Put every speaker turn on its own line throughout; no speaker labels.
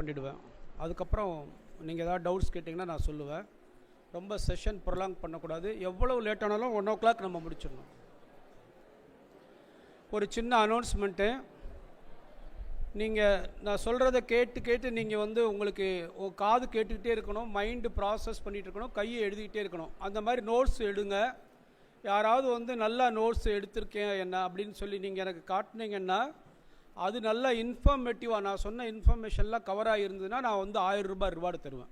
பண்ணிவிடுவேன். அதுக்கப்புறம் நீங்கள் ஏதாவது டவுட்ஸ் கேட்டிங்கன்னா நான் சொல்லுவேன். ரொம்ப செஷன் ப்ரொலாங் பண்ணக்கூடாது. எவ்வளவு லேட் ஆனாலும் 1 o'clock நம்ம முடிச்சிடணும். ஒரு சின்ன அனௌன்ஸ்மெண்ட்டு, நீங்கள் நான் சொல்கிறத கேட்டு நீங்கள் உங்களுக்கு காது கேட்டுக்கிட்டே இருக்கணும், மைண்டு ப்ராசஸ் பண்ணிகிட்டு இருக்கணும், கையை எழுதிக்கிட்டே இருக்கணும். அந்த மாதிரி நோட்ஸ் எடுங்க. யாராவது நல்லா நோட்ஸ் எடுத்திருக்கேன் என்ன அப்படின்னு சொல்லி நீங்கள் எனக்கு காட்டினீங்கன்னா, அது நல்லா இன்ஃபர்மேட்டிவாக நான் சொன்ன இன்ஃபர்மேஷன்லாம் கவர் ஆகியிருந்ததுன்னா நான் 1000 ரூபாய் ரிவார்டு தருவேன்.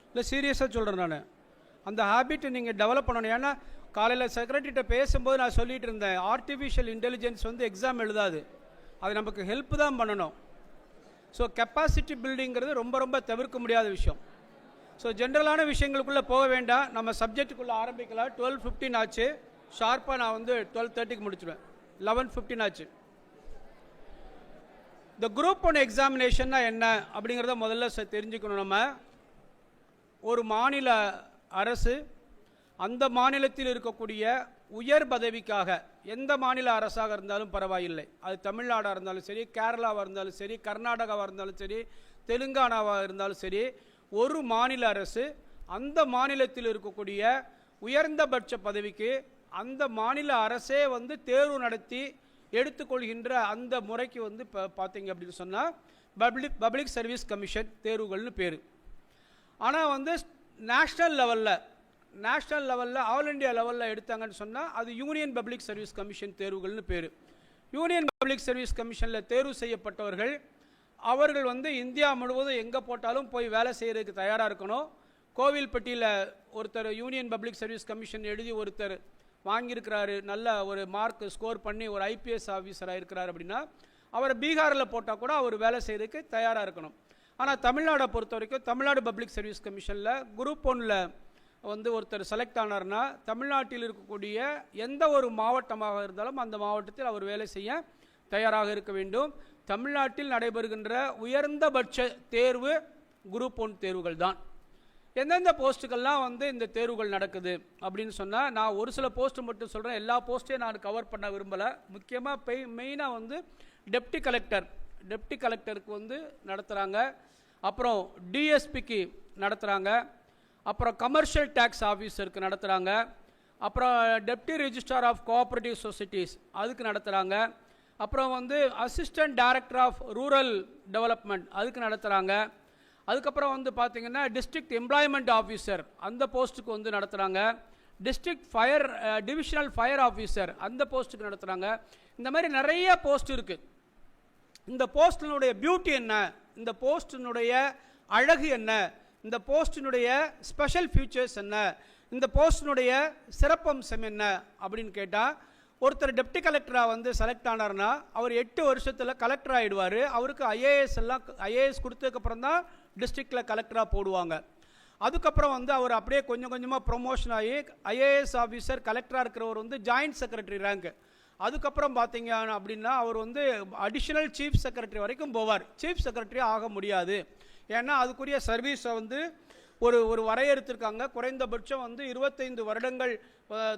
இல்லை, சீரியஸாக சொல்கிறேன். நான் அந்த ஹேபிட்டை நீங்கள் டெவலப் பண்ணணும். ஏன்னா காலையில் செக்ரட்டரிகிட்ட பேசும்போது நான் சொல்லிகிட்டு இருந்தேன், ஆர்டிஃபிஷியல் இன்டெலிஜென்ஸ் எக்ஸாம் எழுதாது, அது நமக்கு ஹெல்ப் தான் பண்ணணும். ஸோ கெப்பாசிட்டி பில்டிங்கிறது ரொம்ப ரொம்ப தவிர்க்க முடியாத விஷயம். ஸோ ஜென்ரலான விஷயங்களுக்குள்ளே போக வேண்டாம், நம்ம சப்ஜெக்டுக்குள்ளே ஆரம்பிக்கலாம். 12:15 ஆச்சு, ஷார்ப்பாக நான் 12:30க்கு முடிச்சுடுவேன். 11:15 ஆச்சு. இந்த குரூப் 1 எக்ஸாமினேஷன்னா என்ன அப்படிங்கிறத முதல்ல தெரிஞ்சுக்கணும். நம்ம ஒரு மாநில அரசு அந்த மாநிலத்தில் இருக்கக்கூடிய உயர் பதவிக்காக, எந்த மாநில அரசாக இருந்தாலும் பரவாயில்லை, அது தமிழ்நாடாக இருந்தாலும் சரி, கேரளாவாக இருந்தாலும் சரி, கர்நாடகாவாக இருந்தாலும் சரி, தெலுங்கானாவாக இருந்தாலும் சரி, ஒரு மாநில அரசு அந்த மாநிலத்தில் இருக்கக்கூடிய உயர்ந்தபட்ச பதவிக்கு அந்த மாநில அரசே தேர்வு நடத்தி எடுத்துக்கொள்கின்ற அந்த முறைக்கு பார்த்தீங்க அப்படின்னு சொன்னால் பப்ளிக் சர்வீஸ் கமிஷன் தேர்வுகள்னு பேர். ஆனால் நேஷ்னல் லெவலில் ஆல் இண்டியா லெவலில் எடுத்தாங்கன்னு சொன்னால் அது யூனியன் பப்ளிக் சர்வீஸ் கமிஷன் தேர்வுகள்னு பேர். யூனியன் பப்ளிக் சர்வீஸ் கமிஷனில் தேர்வு செய்யப்பட்டவர்கள் அவர்கள் இந்தியா முழுவதும் எங்கே போட்டாலும் போய் வேலை செய்கிறதுக்கு தயாராக இருக்கணும். கோவில்பட்டியில் ஒருத்தர் யூனியன் பப்ளிக் சர்வீஸ் கமிஷன் எழுதி ஒருத்தர் வாங்கியிருக்கிறாரு, நல்ல ஒரு மார்க் ஸ்கோர் பண்ணி ஒரு IPS ஆஃபீஸராக இருக்கிறார் அப்படின்னா அவரை பீகாரில் போட்டால் கூட அவர் வேலை செய்கிறதுக்கு தயாராக இருக்கணும். ஆனால் தமிழ்நாடை பொறுத்த வரைக்கும் தமிழ்நாடு பப்ளிக் சர்வீஸ் கமிஷனில் குரூப் 1ல் ஒருத்தர் செலக்ட் ஆனார்னா தமிழ்நாட்டில் இருக்கக்கூடிய எந்த ஒரு மாவட்டமாக இருந்தாலும் அந்த மாவட்டத்தில் அவர் வேலை செய்ய தயாராக இருக்க வேண்டும். தமிழ்நாட்டில் நடைபெறுகின்ற உயர்ந்தபட்ச தேர்வு குரூப் 1 தேர்வுகள் தான். எந்தெந்த போஸ்ட்டுக்கெல்லாம் இந்த தேர்வுகள் நடக்குது அப்படின்னு சொன்னால், நான் ஒரு சில போஸ்ட்டு மட்டும் சொல்கிறேன், எல்லா போஸ்ட்டையும் நான் கவர் பண்ண விரும்பலை. முக்கியமாக மெயினாக டெப்டி கலெக்டருக்கு நடத்துகிறாங்க, அப்புறம் டிஎஸ்பிக்கு நடத்துகிறாங்க, அப்புறம் கமர்ஷியல் டேக்ஸ் ஆஃபீஸருக்கு நடத்துகிறாங்க, அப்புறம் deputy registrar of cooperative societies அதுக்கு நடத்துகிறாங்க, அப்புறம் assistant director of rural development அதுக்கு நடத்துகிறாங்க, அதுக்கப்புறம் பார்த்திங்கன்னா டிஸ்ட்ரிக்ட் எம்ப்ளாய்மெண்ட் ஆஃபீஸர் அந்த போஸ்ட்டுக்கு நடத்துகிறாங்க, டிவிஷனல் ஃபயர் ஆஃபீஸர் அந்த போஸ்ட்டுக்கு நடத்துகிறாங்க. இந்த மாதிரி நிறைய போஸ்ட் இருக்குது. இந்த போஸ்டினுடைய பியூட்டி என்ன, இந்த போஸ்டினுடைய அழகு என்ன, இந்த போஸ்டினுடைய ஸ்பெஷல் ஃபியூச்சர்ஸ் என்ன, இந்த போஸ்டினுடைய சிறப்பம்சம் என்ன அப்படின்னு கேட்டால், ஒருத்தர் டெப்டி கலெக்டராக செலக்ட் ஆனார்னா அவர் 8 வருஷத்தில் கலெக்டர் ஆகிடுவார். அவருக்கு ஐஏஎஸ் கொடுத்ததுக்கப்புறம் தான் டிஸ்ட்ரிக்டில் கலெக்டராக போடுவாங்க. அதுக்கப்புறம் அவர் அப்படியே கொஞ்சம் கொஞ்சமாக ப்ரொமோஷன் ஆகி ஐஏஎஸ் ஆஃபீஸர் கலெக்டராக இருக்கிறவர் ஜாயின்ட் செக்ரட்டரி ரேங்க். அதுக்கப்புறம் பார்த்தீங்க அப்படின்னா அவர் அடிஷ்னல் சீஃப் செக்ரட்டரி வரைக்கும் போவார். சீஃப் செக்ரட்டரி ஆக முடியாது, ஏன்னா அதுக்குரிய சர்வீஸை ஒரு வரையறுத்திருக்காங்க. குறைந்தபட்சம் 25 வருடங்கள்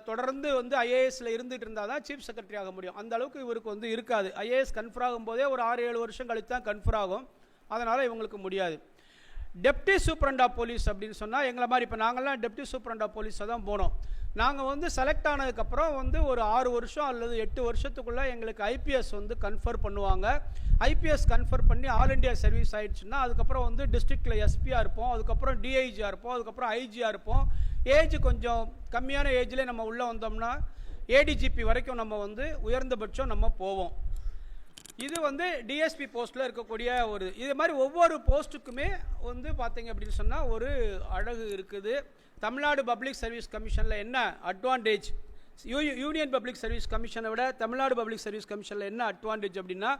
தொடர்ந்து ஐஏஎஸ்ல இருந்துட்டு இருந்தால் தான் சீஃப் செக்ரட்டரி ஆக முடியும். அந்த அளவுக்கு இவருக்கு இருக்காது. ஐஏஎஸ் கன்ஃபர் ஆகும் போதே ஒரு 6-7 வருஷம் கழித்து தான் கன்ஃபர் ஆகும். அதனால் இவங்களுக்கு முடியாது. டெப்டி சூப்பரண்ட் ஆஃப் போலீஸ் அப்படின்னு சொன்னால் எங்களை மாதிரி இப்போ நாங்கள்லாம் டெப்டி சூப்பரண்ட் ஆஃப் போலீஸை தான் போனோம். நாங்கள் செலக்ட் ஆனதுக்கப்புறம் ஒரு 6 வருஷம் அல்லது 8 வருஷத்துக்குள்ளே எங்களுக்கு ஐபிஎஸ் கன்ஃபர் பண்ணுவாங்க. ஐபிஎஸ் கன்ஃபர் பண்ணி ஆல் இண்டியா சர்வீஸ் ஆகிடுச்சுன்னா அதுக்கப்புறம் டிஸ்ட்ரிக்டில் எஸ்பியாக இருப்போம், அதுக்கப்புறம் டிஐஜியாக இருப்போம், அதுக்கப்புறம் ஐஜியாக இருப்போம். ஏஜ் கொஞ்சம் கம்மியான ஏஜ்லேயே நம்ம உள்ளே வந்தோம்னா ஏடிஜிபி வரைக்கும் நம்ம உயர்ந்தபட்சம் நம்ம போவோம். இது டிஎஸ்பி போஸ்ட்டில் இருக்கக்கூடிய இது மாதிரி ஒவ்வொரு போஸ்ட்டுக்குமே பார்த்தீங்க அப்படின்னு சொன்னால் ஒரு அழகு இருக்குது. தமிழ்நாடு பப்ளிக் சர்வீஸ் கமிஷனில் என்ன அட்வான்டேஜ், யூனியன் பப்ளிக் சர்வீஸ் கமிஷனை விட தமிழ்நாடு பப்ளிக் சர்வீஸ் கமிஷனில் என்ன அட்வான்டேஜ் அப்படின்னா,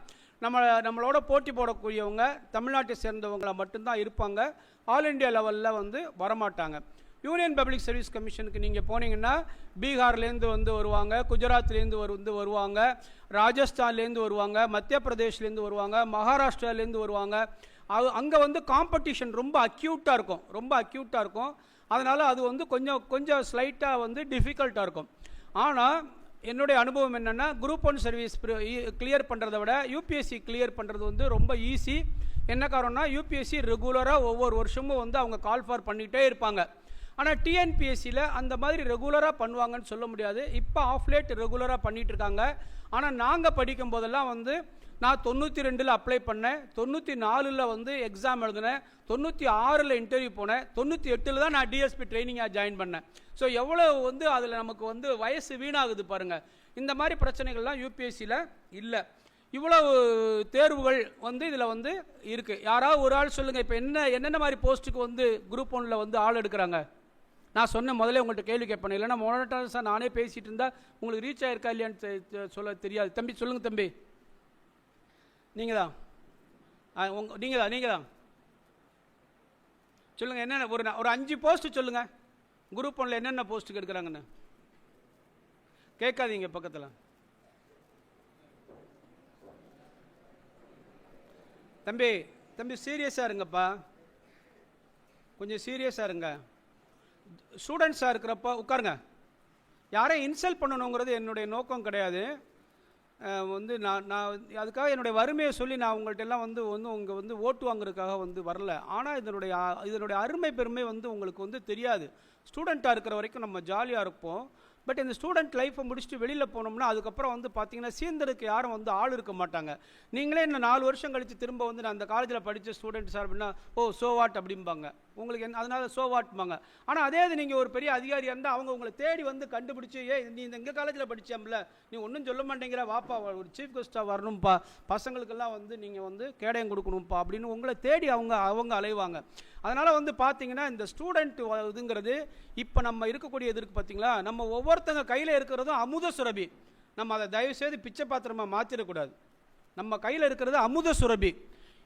நம்மளோட போட்டி போடக்கூடியவங்க தமிழ்நாட்டை சேர்ந்தவங்களை மட்டும்தான் இருப்பாங்க. ஆல் இண்டியா லெவலில் வரமாட்டாங்க. யூனியன் பப்ளிக் சர்வீஸ் கமிஷனுக்கு நீங்கள் போனீங்கன்னா பீகார்லேருந்து வருவாங்க, குஜராத்லேருந்து வருவாங்க, ராஜஸ்தான்லேருந்து வருவாங்க, மத்திய பிரதேஷ்லேருந்து வருவாங்க, மகாராஷ்டிராலேருந்து வருவாங்க. அங்கே காம்படிஷன் ரொம்ப அக்யூட்டாக இருக்கும். அதனால் அது கொஞ்சம் ஸ்லைட்டாக டிஃபிகல்ட்டாக இருக்கும். ஆனால் என்னுடைய அனுபவம் என்னென்னா, குரூப் 1 சர்வீஸ் கிளியர் பண்ணுறதை விட யூபிஎஸ்சி கிளியர் பண்ணுறது வந்து ரொம்ப ஈஸி. என்ன காரணம்னா, யூபிஎஸ்சி ரெகுலராக ஒவ்வொரு வருஷமும் வந்து அவங்க கால் ஃபார் பண்ணிகிட்டே இருப்பாங்க. ஆனால் டிஎன்பிஎஸ்சியில் அந்த மாதிரி ரெகுலராக பண்ணுவாங்கன்னு சொல்ல முடியாது. இப்போ ஆஃப்லேட் ரெகுலராக பண்ணிகிட்டு இருக்காங்க. ஆனால் நாங்கள் படிக்கும் போதெல்லாம் வந்து நான் 92ல் அப்ளை பண்ணேன், 94ல் வந்து எக்ஸாம் எழுதினேன், 96ல் இன்டர்வியூ போனேன், 98ல் தான் நான் டிஎஸ்பி ட்ரைனிங்காக ஜாயின் பண்ணேன். ஸோ எவ்வளோ வந்து அதில் நமக்கு வந்து வயசு வீணாகுது பாருங்கள். இந்த மாதிரி பிரச்சனைகள்லாம் யூபிஎஸ்சியில் இல்லை. இவ்வளவு தேர்வுகள் வந்து இதில் வந்து இருக்குது. யாராவது ஒரு ஆள் சொல்லுங்கள், இப்போ என்னென்ன மாதிரி போஸ்ட்டுக்கு வந்து குரூப் 1ல் வந்து ஆள் எடுக்கிறாங்க? நான் சொன்ன முதல்ல உங்கள்கிட்ட கேள்வி கேட்பேன், இல்லைன்னா மோனட்டாஸாக நானே பேசிகிட்டு இருந்தால் உங்களுக்கு ரீச் ஆகிருக்கா இல்லையான்னு சொல்ல தெரியாது. தம்பி சொல்லுங்கள் தம்பி. நீங்கள் தான் நீங்கள் தான் சொல்லுங்கள். என்னென்ன ஒரு 5 போஸ்ட்டு சொல்லுங்கள். குரூப் 1ல் என்னென்ன போஸ்ட்டுக்கு எடுக்கிறாங்கன்னு கேட்காதீங்க பக்கத்தில். தம்பி சீரியஸாக இருங்கப்பா, கொஞ்சம் சீரியஸாக இருங்க. ஸ்டூடெண்ட்ஸாக இருக்கிறப்ப உட்காருங்க. யாரையும் இன்சல்ட் பண்ணணுங்கிறது என்னுடைய நோக்கம் கிடையாது. வந்து நான் அதுக்காக என்னுடைய வறுமையை சொல்லி நான் உங்கள்கிட்ட எல்லாம் வந்து உங்கள் வந்து ஓட்டு வாங்குறதுக்காக வந்து வரல. ஆனால் இதனுடைய அருமை பெருமை வந்து உங்களுக்கு வந்து தெரியாது. ஸ்டூடெண்ட்டாக இருக்கிற வரைக்கும் நம்ம ஜாலியாக இருப்போம். பட் இந்த ஸ்டூடெண்ட் லைஃப்பை முடிச்சுட்டு வெளியில் போனோம்னா அதுக்கப்புறம் வந்து பார்த்தீங்கன்னா சீர்ந்தருக்கு யாரும் வந்து ஆள் இருக்க மாட்டாங்க. நீங்களே இன்னும் 4 வருஷம் கழித்து திரும்ப வந்து நான் அந்த காலேஜில் படித்த ஸ்டூடெண்ட் சார் அப்படின்னா சோ வாட் அப்படிம்பாங்க. உங்களுக்கு அதனால சோ வாட்பாங்க. ஆனால் அதே இது நீங்கள் ஒரு பெரிய அதிகாரியாக இருந்தால் அவங்க உங்களை தேடி வந்து கண்டுபிடிச்சி, நீ எங்கள் காலேஜில் படித்தோம்ல, நீ ஒன்றும் சொல்ல மாட்டேங்கிற, வாப்பா ஒரு சீஃப் கெஸ்ட்டாக வரணும்ப்பா, பசங்களுக்கெல்லாம் வந்து நீங்கள் வந்து கேடயம் கொடுக்கணும்ப்பா அப்படின்னு உங்களை தேடி அவங்க அலைவாங்க. அதனால் வந்து பார்த்தீங்கன்னா இந்த ஸ்டூடெண்ட் இதுங்கிறது இப்போ நம்ம இருக்கக்கூடிய இதற்கு பார்த்தீங்களா, நம்ம ஒவ்வொருத்தங்க கையில் இருக்கிறதும் அமுத சுரபி. நம்ம அதை தயவுசெய்து பிச்சை பாத்திரமாக மாற்றிடக்கூடாது. நம்ம கையில் இருக்கிறது அமுத சுரபி.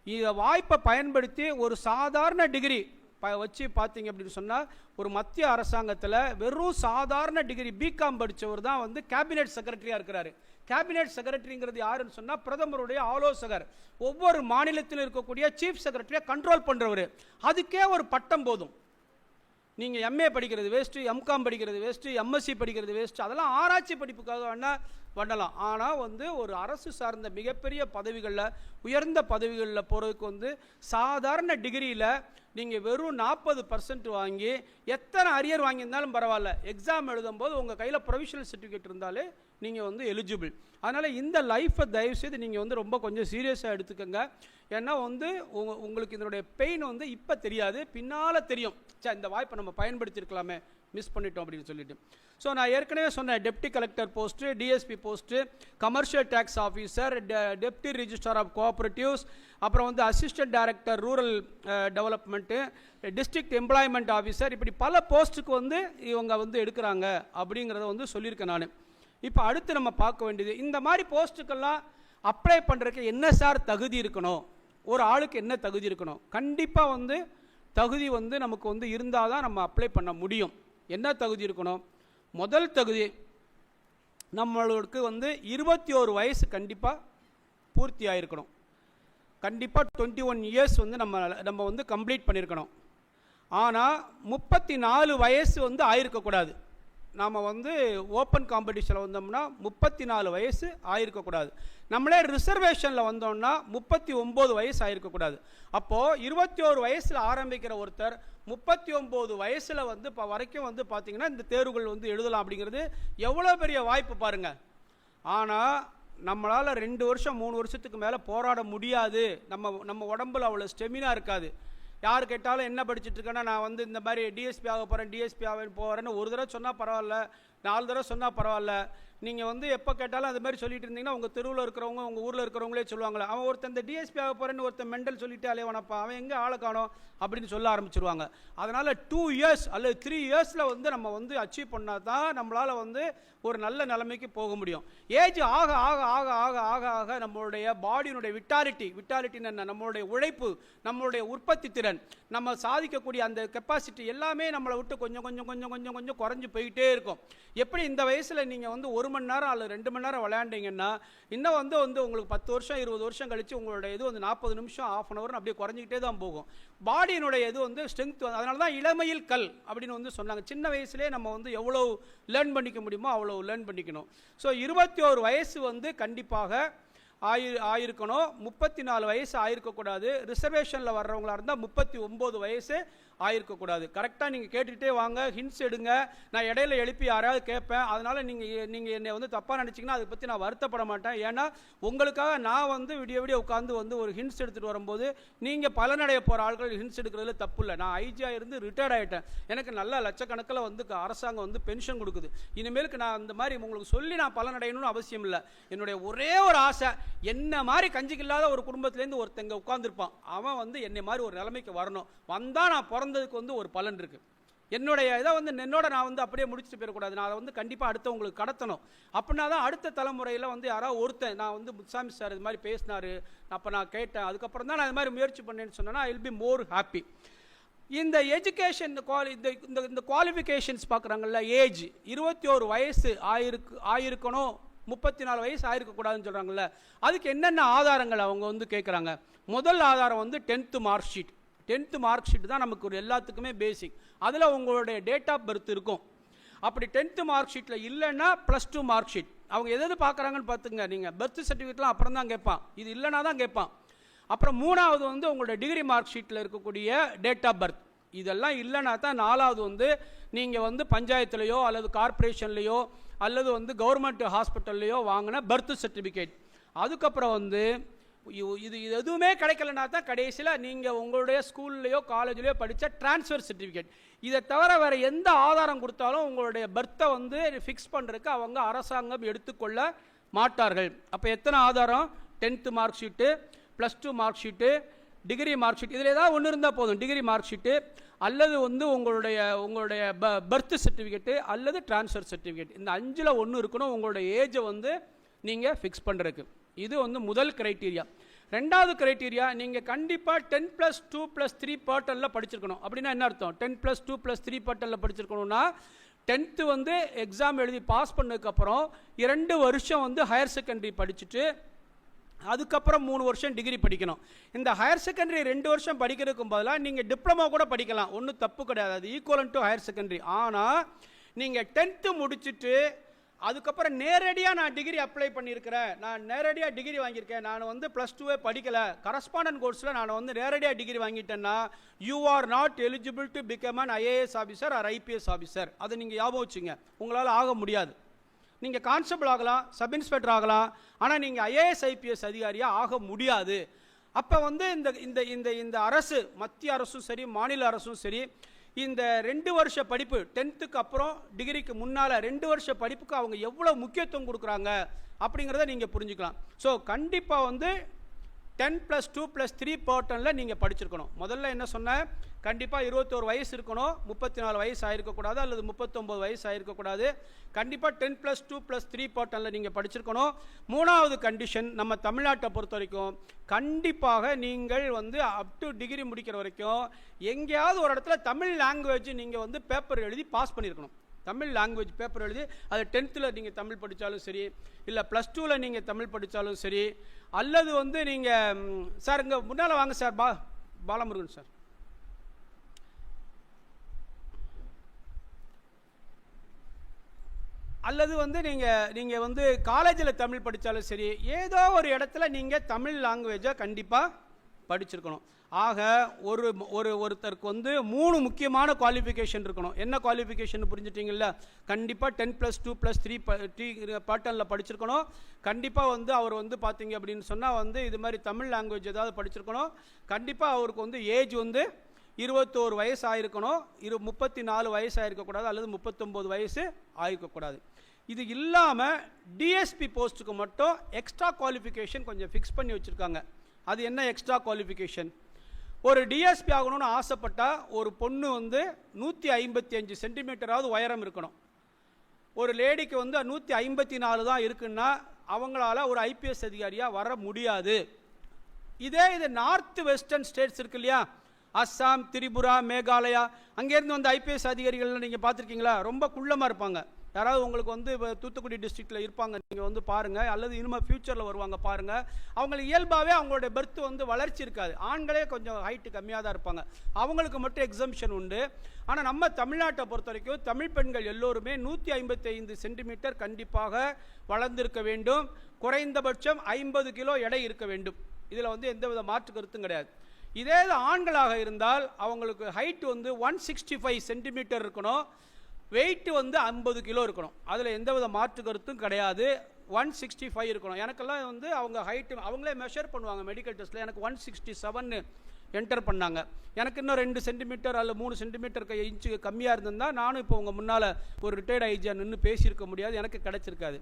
இதை வாய்ப்பை பயன்படுத்தி ஒரு சாதாரண டிகிரி வச்சு பார்த்தீங்க அப்படின்னு சொன்னால், ஒரு மத்திய அரசாங்கத்தில் வெறும் சாதாரண டிகிரி பிகாம் படித்தவர் தான் வந்து கேபினெட் செக்ரட்டரியாக இருக்கிறாரு. கேபினெட் செக்ரட்டரிங்கிறது யாருன்னு சொன்னால் பிரதமருடைய ஆலோசகர். ஒவ்வொரு மாநிலத்தில் இருக்கக்கூடிய சீஃப் செக்ரட்டரியை கண்ட்ரோல் பண்ணுறவர். அதுக்கே ஒரு பட்டம் போதும். நீங்கள் எம்ஏ படிக்கிறது வேஸ்ட்டு, எம்காம் படிக்கிறது வேஸ்ட்டு, எம்எஸ்சி படிக்கிறது வேஸ்ட்டு, அதெல்லாம் ஆராய்ச்சி படிப்புக்காக வேணால் பண்ணலாம். ஆனால் வந்து ஒரு அரசு சார்ந்த மிகப்பெரிய பதவிகளில், உயர்ந்த பதவிகளில் போகிறதுக்கு வந்து சாதாரண டிகிரியில் நீங்கள் வெறும் 40% வாங்கி எத்தனை அரியர் வாங்கியிருந்தாலும் பரவாயில்ல, எக்ஸாம் எழுதும்போது உங்கள் கையில் ப்ரொவிஷனல் சர்டிஃபிகேட் இருந்தாலே நீங்கள் வந்து எலிஜிபிள். அதனால் இந்த லைஃப்பை தயவுசெய்து நீங்கள் வந்து ரொம்ப கொஞ்சம் சீரியஸாக எடுத்துக்கோங்க. ஏன்னா வந்து உங்களுக்கு இதனுடைய பெயின் வந்து இப்போ தெரியாது, பின்னால் தெரியும். இந்த வாய்ப்பை நம்ம பயன்படுத்தியிருக்கலாமே, மிஸ் பண்ணிட்டோம் அப்படின்னு சொல்லிட்டு. ஸோ நான் ஏற்கனவே சொன்னேன், deputy collector post, DSP post, commercial tax officer, deputy registrar of cooperatives, அப்புறம் வந்து assistant director rural development, district employment officer, இப்படி பல போஸ்ட்டுக்கு வந்து இவங்க வந்து எடுக்கிறாங்க அப்படிங்கிறத வந்து சொல்லியிருக்கேன் நான். இப்போ அடுத்து நம்ம பார்க்க வேண்டியது, இந்த மாதிரி போஸ்ட்டுக்கெல்லாம் அப்ளை பண்ணுறதுக்கு என்ன சார் தகுதி இருக்கணும், ஒரு ஆளுக்கு என்ன தகுதி இருக்கணும்? கண்டிப்பாக வந்து தகுதி வந்து நமக்கு வந்து இருந்தால் தான் நம்ம அப்ளை பண்ண முடியும். என்ன தகுதி இருக்கணும்? முதல் தகுதி, நம்மளுக்கு வந்து 21 வயசு கண்டிப்பாக பூர்த்தி ஆகிருக்கணும். கண்டிப்பாக 21 இயர்ஸ் வந்து நம்ம வந்து கம்ப்ளீட் பண்ணியிருக்கணும். ஆனால் 34 வயசு வந்து ஆயிருக்கக்கூடாது. நாம் வந்து ஓப்பன் காம்படிஷனில் வந்தோம்னா 34 வயசு ஆயிருக்கக்கூடாது. நம்மளே ரிசர்வேஷனில் வந்தோம்னா 39 வயசு ஆயிருக்கக்கூடாது. அப்போது 21 வயசில் ஆரம்பிக்கிற ஒருத்தர் 39 வயசில் வந்து இப்போ வரைக்கும் வந்து பார்த்திங்கன்னா இந்த தேர்வுகள் வந்து எழுதலாம். அப்படிங்கிறது எவ்வளோ பெரிய வாய்ப்பு பாருங்கள். ஆனால் நம்மளால் 2 வருஷம் 3 வருஷத்துக்கு மேலே போராட முடியாது. நம்ம உடம்புல அவ்வளோ ஸ்டெமினா இருக்காது. யார் கேட்டாலும் என்ன படிச்சுட்டு இருக்கேன்னா, நான் வந்து இந்த மாதிரி டிஎஸ்பி ஆக போகிறேன், டிஎஸ்பி ஆக போகிறேன்னு ஒரு தடவை சொன்னால் பரவாயில்ல, 4 தடவை சொன்னால் பரவாயில்ல. நீங்கள் வந்து எப்போ கேட்டாலும் அது மாதிரி சொல்லிட்டு இருந்தீங்கன்னா உங்கள் தெருவில் இருக்கிறவங்க, உங்கள் ஊரில் இருக்கிறவங்களே சொல்லுவாங்களே, அவன் ஒருத்தன் இந்த டிஎஸ்பி ஆக போகிறேன்னு ஒருத்தன் மெண்டல் சொல்லிட்டு அலையவனப்பா, அவன் எங்கே ஆளை காணோம் அப்படின்னு சொல்ல ஆரம்பிச்சிருவாங்க. அதனால் 2 இயர்ஸ் அல்லது 3 இயர்ஸில் வந்து நம்ம வந்து அச்சீவ் பண்ணால் தான் நம்மளால் வந்து ஒரு நல்ல நிலைமைக்கு போக முடியும். ஏஜ் ஆக ஆக ஆக ஆக ஆக ஆக நம்மளுடைய பாடியினுடைய விட்டாலிட்டின்னு என்ன, நம்மளுடைய உழைப்பு, நம்மளுடைய உற்பத்தி திறன், நம்ம சாதிக்கக்கூடிய அந்த கெப்பாசிட்டி எல்லாமே நம்மளை விட்டு கொஞ்சம் கொஞ்சம் கொஞ்சம் கொஞ்சம் கொஞ்சம் குறைஞ்சி போயிட்டே இருக்கும். எப்படி இந்த வயசில் நீங்கள் வந்து 1 மணி நேரம் அல்லது 2 மணி நேரம் விளையாண்டிங்கன்னா இன்னும் வந்து உங்களுக்கு 10 வருஷம் 20 வருஷம் கழித்து உங்களோட இது வந்து 40 நிமிஷம் ½ அன் ஹவர் அப்படியே குறைஞ்சிக்கிட்டே தான் போகும். பாடியினுடைய இது வந்து ஸ்ட்ரென்த், அதனால தான் இளமையில் கல் அப்படின்னு வந்து சொன்னாங்க. சின்ன வயசுலேயே நம்ம வந்து எவ்வளோ லேர்ன் பண்ணிக்க முடியுமோ அவ்வளோ லேர்ன் பண்ணிக்கணும். ஸோ 21 வயசு வந்து கண்டிப்பாக ஆயிருக்கணும். 34 வயசு ஆயிருக்கக்கூடாது. ரிசர்வேஷனில் வர்றவங்களா இருந்தால் 39 வயசு ஆயிருக்கக்கூடாது. கரெக்டாக நீங்கள் கேட்டுக்கிட்டே வாங்க, ஹிண்ட்ஸ் எடுங்க. நான் இடையில எழுப்பி யாராவது கேட்பேன், அதனால் நீங்கள் என்னை வந்து தப்பாக நினச்சிங்கன்னா அதை பற்றி நான் வருத்தப்பட மாட்டேன். ஏன்னா உங்களுக்காக நான் வந்து விடிய உட்காந்து வந்து ஒரு ஹிண்ட்ஸ் எடுத்துகிட்டு வரும்போது நீங்கள் பலனடைய போகிற ஆட்கள் ஹிண்ட்ஸ் எடுக்கிறதுல தப்பு இல்லை. நான் ஐஜியாக இருந்து ரிட்டையர்ட் ஆகிட்டேன். எனக்கு நல்ல லட்சக்கணக்கில் வந்து அரசாங்கம் வந்து பென்ஷன் கொடுக்குது. இனிமேலுக்கு நான் அந்த மாதிரி உங்களுக்கு சொல்லி நான் பலனடையணும்னு அவசியம் இல்லை. என்னுடைய ஒரே ஒரு ஆசை, என்ன மாதிரி கஞ்சிக்கு இல்லாத ஒரு குடும்பத்திலேருந்து ஒருத்தங்க உட்காந்துருப்பான், அவன் வந்து என்னை மாதிரி ஒரு நிலைமைக்கு வரணும். வந்தால் நான் பிறந்ததுக்கு வந்து ஒரு பலன் இருக்குது. என்னுடைய இதை வந்து நான் வந்து அப்படியே முடிச்சுட்டு போயிடக்கூடாது. நான் அதை வந்து கண்டிப்பாக அடுத்தவங்களுக்கு கடத்தணும். அப்படின்னா தான் அடுத்த தலைமுறையில் வந்து யாராவது ஒருத்தன், நான் வந்து முத்துசாமி சார் இது மாதிரி பேசினார், அப்போ நான் கேட்டேன், அதுக்கப்புறம் தான் நான் இது மாதிரி முயற்சி பண்ணேன்னு சொன்னேன்னா I will be more happy. இந்த எஜுகேஷன் இந்த குவாலிஃபிகேஷன்ஸ் பார்க்குறாங்கல்ல, ஏஜ் 21 வயசு ஆயிருக்கணும், 34 வயசு ஆயிருக்கக்கூடாதுன்னு சொல்கிறாங்கல்ல, அதுக்கு என்னென்ன ஆதாரங்கள் அவங்க வந்து கேட்குறாங்க. முதல் ஆதாரம் வந்து 10th mark sheet. 10th mark sheet தான் நமக்கு ஒரு எல்லாத்துக்குமே பேசிக். அதில் உங்களுடைய டேட் ஆஃப் பர்த் இருக்கும். அப்படி 10th மார்க் ஷீட்டில் இல்லைன்னா +2 மார்க் ஷீட். அவங்க எது பார்க்குறாங்கன்னு பார்த்துங்க. நீங்கள் பர்த் சர்டிஃபிகேட்லாம் அப்புறம் தான் கேட்பான், இது இல்லைனா தான் கேட்பான். அப்புறம் 3வது வந்து உங்களுடைய டிகிரி மார்க் ஷீட்டில் இருக்கக்கூடிய டேட் ஆஃப் பர்த். இதெல்லாம் இல்லைனா தான் 4வது வந்து நீங்கள் வந்து பஞ்சாயத்துலேயோ அல்லது கார்பரேஷன்லேயோ அல்லது வந்து கவர்மெண்ட் ஹாஸ்பிட்டல்லையோ வாங்கின பர்த் சர்டிஃபிகேட். அதுக்கப்புறம் வந்து இது எதுவுமே கிடைக்கலனா தான் கடைசியில் நீங்கள் உங்களுடைய ஸ்கூல்லையோ காலேஜ்லையோ படித்த ட்ரான்ஸ்ஃபர் சர்டிஃபிகேட். இதை தவிர வேறு எந்த ஆதாரம் கொடுத்தாலும் உங்களுடைய பர்த்தை வந்து ஃபிக்ஸ் பண்ணுறதுக்கு அவங்க அரசாங்கம் எடுத்துக்கொள்ள மாட்டார்கள். அப்போ எத்தனை ஆதாரம்? 10th mark sheet, +2 mark sheet, degree mark sheet. இதில் ஏதாவது ஒன்று இருந்தால் போதும். டிகிரி மார்க் ஷீட்டு அல்லது வந்து உங்களுடைய பர்த் சர்டிஃபிகேட்டு அல்லது ட்ரான்ஸ்ஃபர் சர்டிஃபிகேட். இந்த 5ல் ஒன்று இருக்கணும் உங்களுடைய ஏஜை வந்து நீங்கள் ஃபிக்ஸ் பண்ணுறதுக்கு. இது வந்து முதல் கிரைட்டீரியா. 2வது கிரைட்டீரியா, நீங்கள் கண்டிப்பாக 10+2+3 பேட்டர்னில் படிச்சிருக்கணும். அப்படின்னா என்ன அர்த்தம்? 10+2+3 பேட்டர்னில் படிச்சிருக்கணும்னா 10th வந்து எக்ஸாம் எழுதி பாஸ் பண்ணதுக்கப்புறம் 2 வருஷம் வந்து ஹையர் செகண்டரி படிச்சுட்டு அதுக்கப்புறம் 3 வருஷம் டிகிரி படிக்கணும். இந்த ஹையர் செகண்டரி 2 வருஷம் படிக்கிறதுக்கும் பதிலாக நீங்கள் டிப்ளமோ கூட படிக்கலாம், ஒன்றும் தப்பு கிடையாது. அது ஈக்குவலன் டு ஹையர் செகண்டரி. ஆனால் நீங்கள் 10th முடிச்சுட்டு அதுக்கப்புறம் நேரடியாக நான் டிகிரி அப்ளை பண்ணியிருக்கிறேன், நான் நேரடியாக டிகிரி வாங்கியிருக்கேன், நான் வந்து +2வே படிக்கலை, கரஸ்பாண்டன்ட் கோர்ஸில் நான் வந்து நேரடியாக டிகிரி வாங்கிட்டேன்னா you are not eligible to become an IAS officer or IPS officer. அதை நீங்கள் ஞாபகம் வச்சுங்க. உங்களால் ஆக முடியாது. நீங்கள் கான்ஸ்டபிள் ஆகலாம், சப் இன்ஸ்பெக்டர் ஆகலாம், ஆனால் நீங்கள் IAS IPS அதிகாரியாக ஆக முடியாது. அப்போ வந்து இந்த அரசு, மத்திய அரசும் சரி மாநில அரசும் சரி, இந்த 2 வருஷ படிப்பு 10th அப்புறம் டிகிரிக்கு முன்னால் 2 வருஷ படிப்புக்கு அவங்க எவ்வளோ முக்கியத்துவம் கொடுக்குறாங்க அப்படிங்கிறத நீங்கள் புரிஞ்சுக்கலாம். ஸோ கண்டிப்பாக வந்து 10+2+3 பேட்டர்னில் நீங்கள் படிச்சிருக்கணும். முதல்ல என்ன சொன்னேன்? கண்டிப்பாக 21 வயசு இருக்கணும், 34 வயசு ஆயிருக்கக்கூடாது அல்லது 39 வயசு ஆயிருக்கக்கூடாது. கண்டிப்பாக 10+2+3 பேட்டர்னில் நீங்கள் படிச்சிருக்கணும். 3வது கண்டிஷன், நம்ம தமிழ்நாட்டை பொறுத்த வரைக்கும் கண்டிப்பாக நீங்கள் வந்து அப் டு டிகிரி முடிக்கிற வரைக்கும் எங்கேயாவது ஒரு இடத்துல தமிழ் லாங்குவேஜ் நீங்கள் வந்து பேப்பர் எழுதி பாஸ் பண்ணியிருக்கணும். தமிழ் லாங்குவேஜ் பேப்பர் எழுதி, அது 10th நீங்கள் தமிழ் படித்தாலும் சரி, இல்லை +2 நீங்கள் தமிழ் படித்தாலும் சரி, அல்லது வந்து நீங்கள் சார் இங்கே முன்னால் வாங்க சார், பாலமுருகன் சார், அல்லது வந்து நீங்கள் வந்து காலேஜில் தமிழ் படித்தாலும் சரி, ஏதோ ஒரு இடத்துல நீங்கள் தமிழ் லாங்குவேஜை கண்டிப்பாக படிச்சிருக்கணும். ஆக ஒருத்தருக்கு வந்து 3 முக்கியமான குவாலிஃபிகேஷன் இருக்கணும். என்ன குவாலிஃபிகேஷன் புரிஞ்சுட்டிங்கல்ல? கண்டிப்பாக 10+2+3 பேட்டர்னில் படிச்சிருக்கணும். கண்டிப்பாக வந்து அவர் வந்து பார்த்தீங்க அப்படின்னு சொன்னால் வந்து இது மாதிரி தமிழ் லாங்குவேஜ் ஏதாவது படிச்சிருக்கணும். கண்டிப்பாக அவருக்கு வந்து ஏஜ் வந்து 21 வயசு ஆயிருக்கணும், 34 வயசு ஆயிருக்கக்கூடாது அல்லது 39 வயசு ஆயிருக்கக்கூடாது. இது இல்லாமல் டிஎஸ்பி போஸ்ட்டுக்கு மட்டும் எக்ஸ்ட்ரா குவாலிஃபிகேஷன் கொஞ்சம் ஃபிக்ஸ் பண்ணி வச்சுருக்காங்க. அது என்ன எக்ஸ்ட்ரா குவாலிஃபிகேஷன்? ஒரு டிஎஸ்பி ஆகணும்னு ஆசைப்பட்டால் ஒரு பொண்ணு வந்து 155 சென்டிமீட்டராவது உயரம் இருக்கணும். ஒரு லேடிக்கு வந்து 154 தான் இருக்குன்னா அவங்களால ஒரு IPS அதிகாரியாக வர முடியாது. இது நார்த் வெஸ்டர்ன் ஸ்டேட்ஸ் இருக்கு இல்லையா, அஸ்ஸாம், திரிபுரா, மேகாலயா, அங்கேருந்து வந்து IPS அதிகாரிகள் நீங்கள் பார்த்துருக்கீங்களா? ரொம்ப குள்ளமாக இருப்பாங்க. யாராவது உங்களுக்கு வந்து தூத்துக்குடி டிஸ்ட்ரிக்டில் இருப்பாங்க, நீங்கள் வந்து பாருங்கள், அல்லது இனிமேல் ஃப்யூச்சரில் வருவாங்க பாருங்கள். அவங்களுக்கு இயல்பாகவே அவங்களுடைய பெர்த் வந்து வளர்ச்சி இருக்காது. ஆண்களே கொஞ்சம் ஹைட்டு கம்மியாக தான் இருப்பாங்க, அவங்களுக்கு மட்டும் எக்ஸம்ஷன் உண்டு. ஆனால் நம்ம தமிழ்நாட்டை பொறுத்த வரைக்கும் தமிழ் பெண்கள் எல்லோருமே 155 சென்டிமீட்டர் கண்டிப்பாக வளர்ந்திருக்க வேண்டும். குறைந்தபட்சம் 50 கிலோ எடை இருக்க வேண்டும். இதில் வந்து எந்தவித மாற்று கருத்தும் கிடையாது. இதே ஆண்களாக இருந்தால் அவங்களுக்கு ஹைட் வந்து 165 சென்டிமீட்டர் இருக்கணும், வெயிட் வந்து 50 கிலோ இருக்கணும். அதில் எந்தவித மாற்று கருத்தும் கிடையாது. 165 இருக்கணும். எனக்கெல்லாம் வந்து அவங்க ஹைட்டு அவங்களே மெஷர் பண்ணுவாங்க மெடிக்கல் டெஸ்ட்டில். எனக்கு 167 என்டர் பண்ணாங்க. எனக்கு இன்னும் 2 சென்டிமீட்டர் அல்ல 3 சென்டிமீட்டர் இன்ச்சு கம்மியாக இருந்திருந்தால் நானும் இப்போ உங்கள் முன்னால் ஒரு ரிட்டையர்ட் ஐஜியா நின்று பேசியிருக்க முடியாது, எனக்கு கிடைச்சிருக்காது.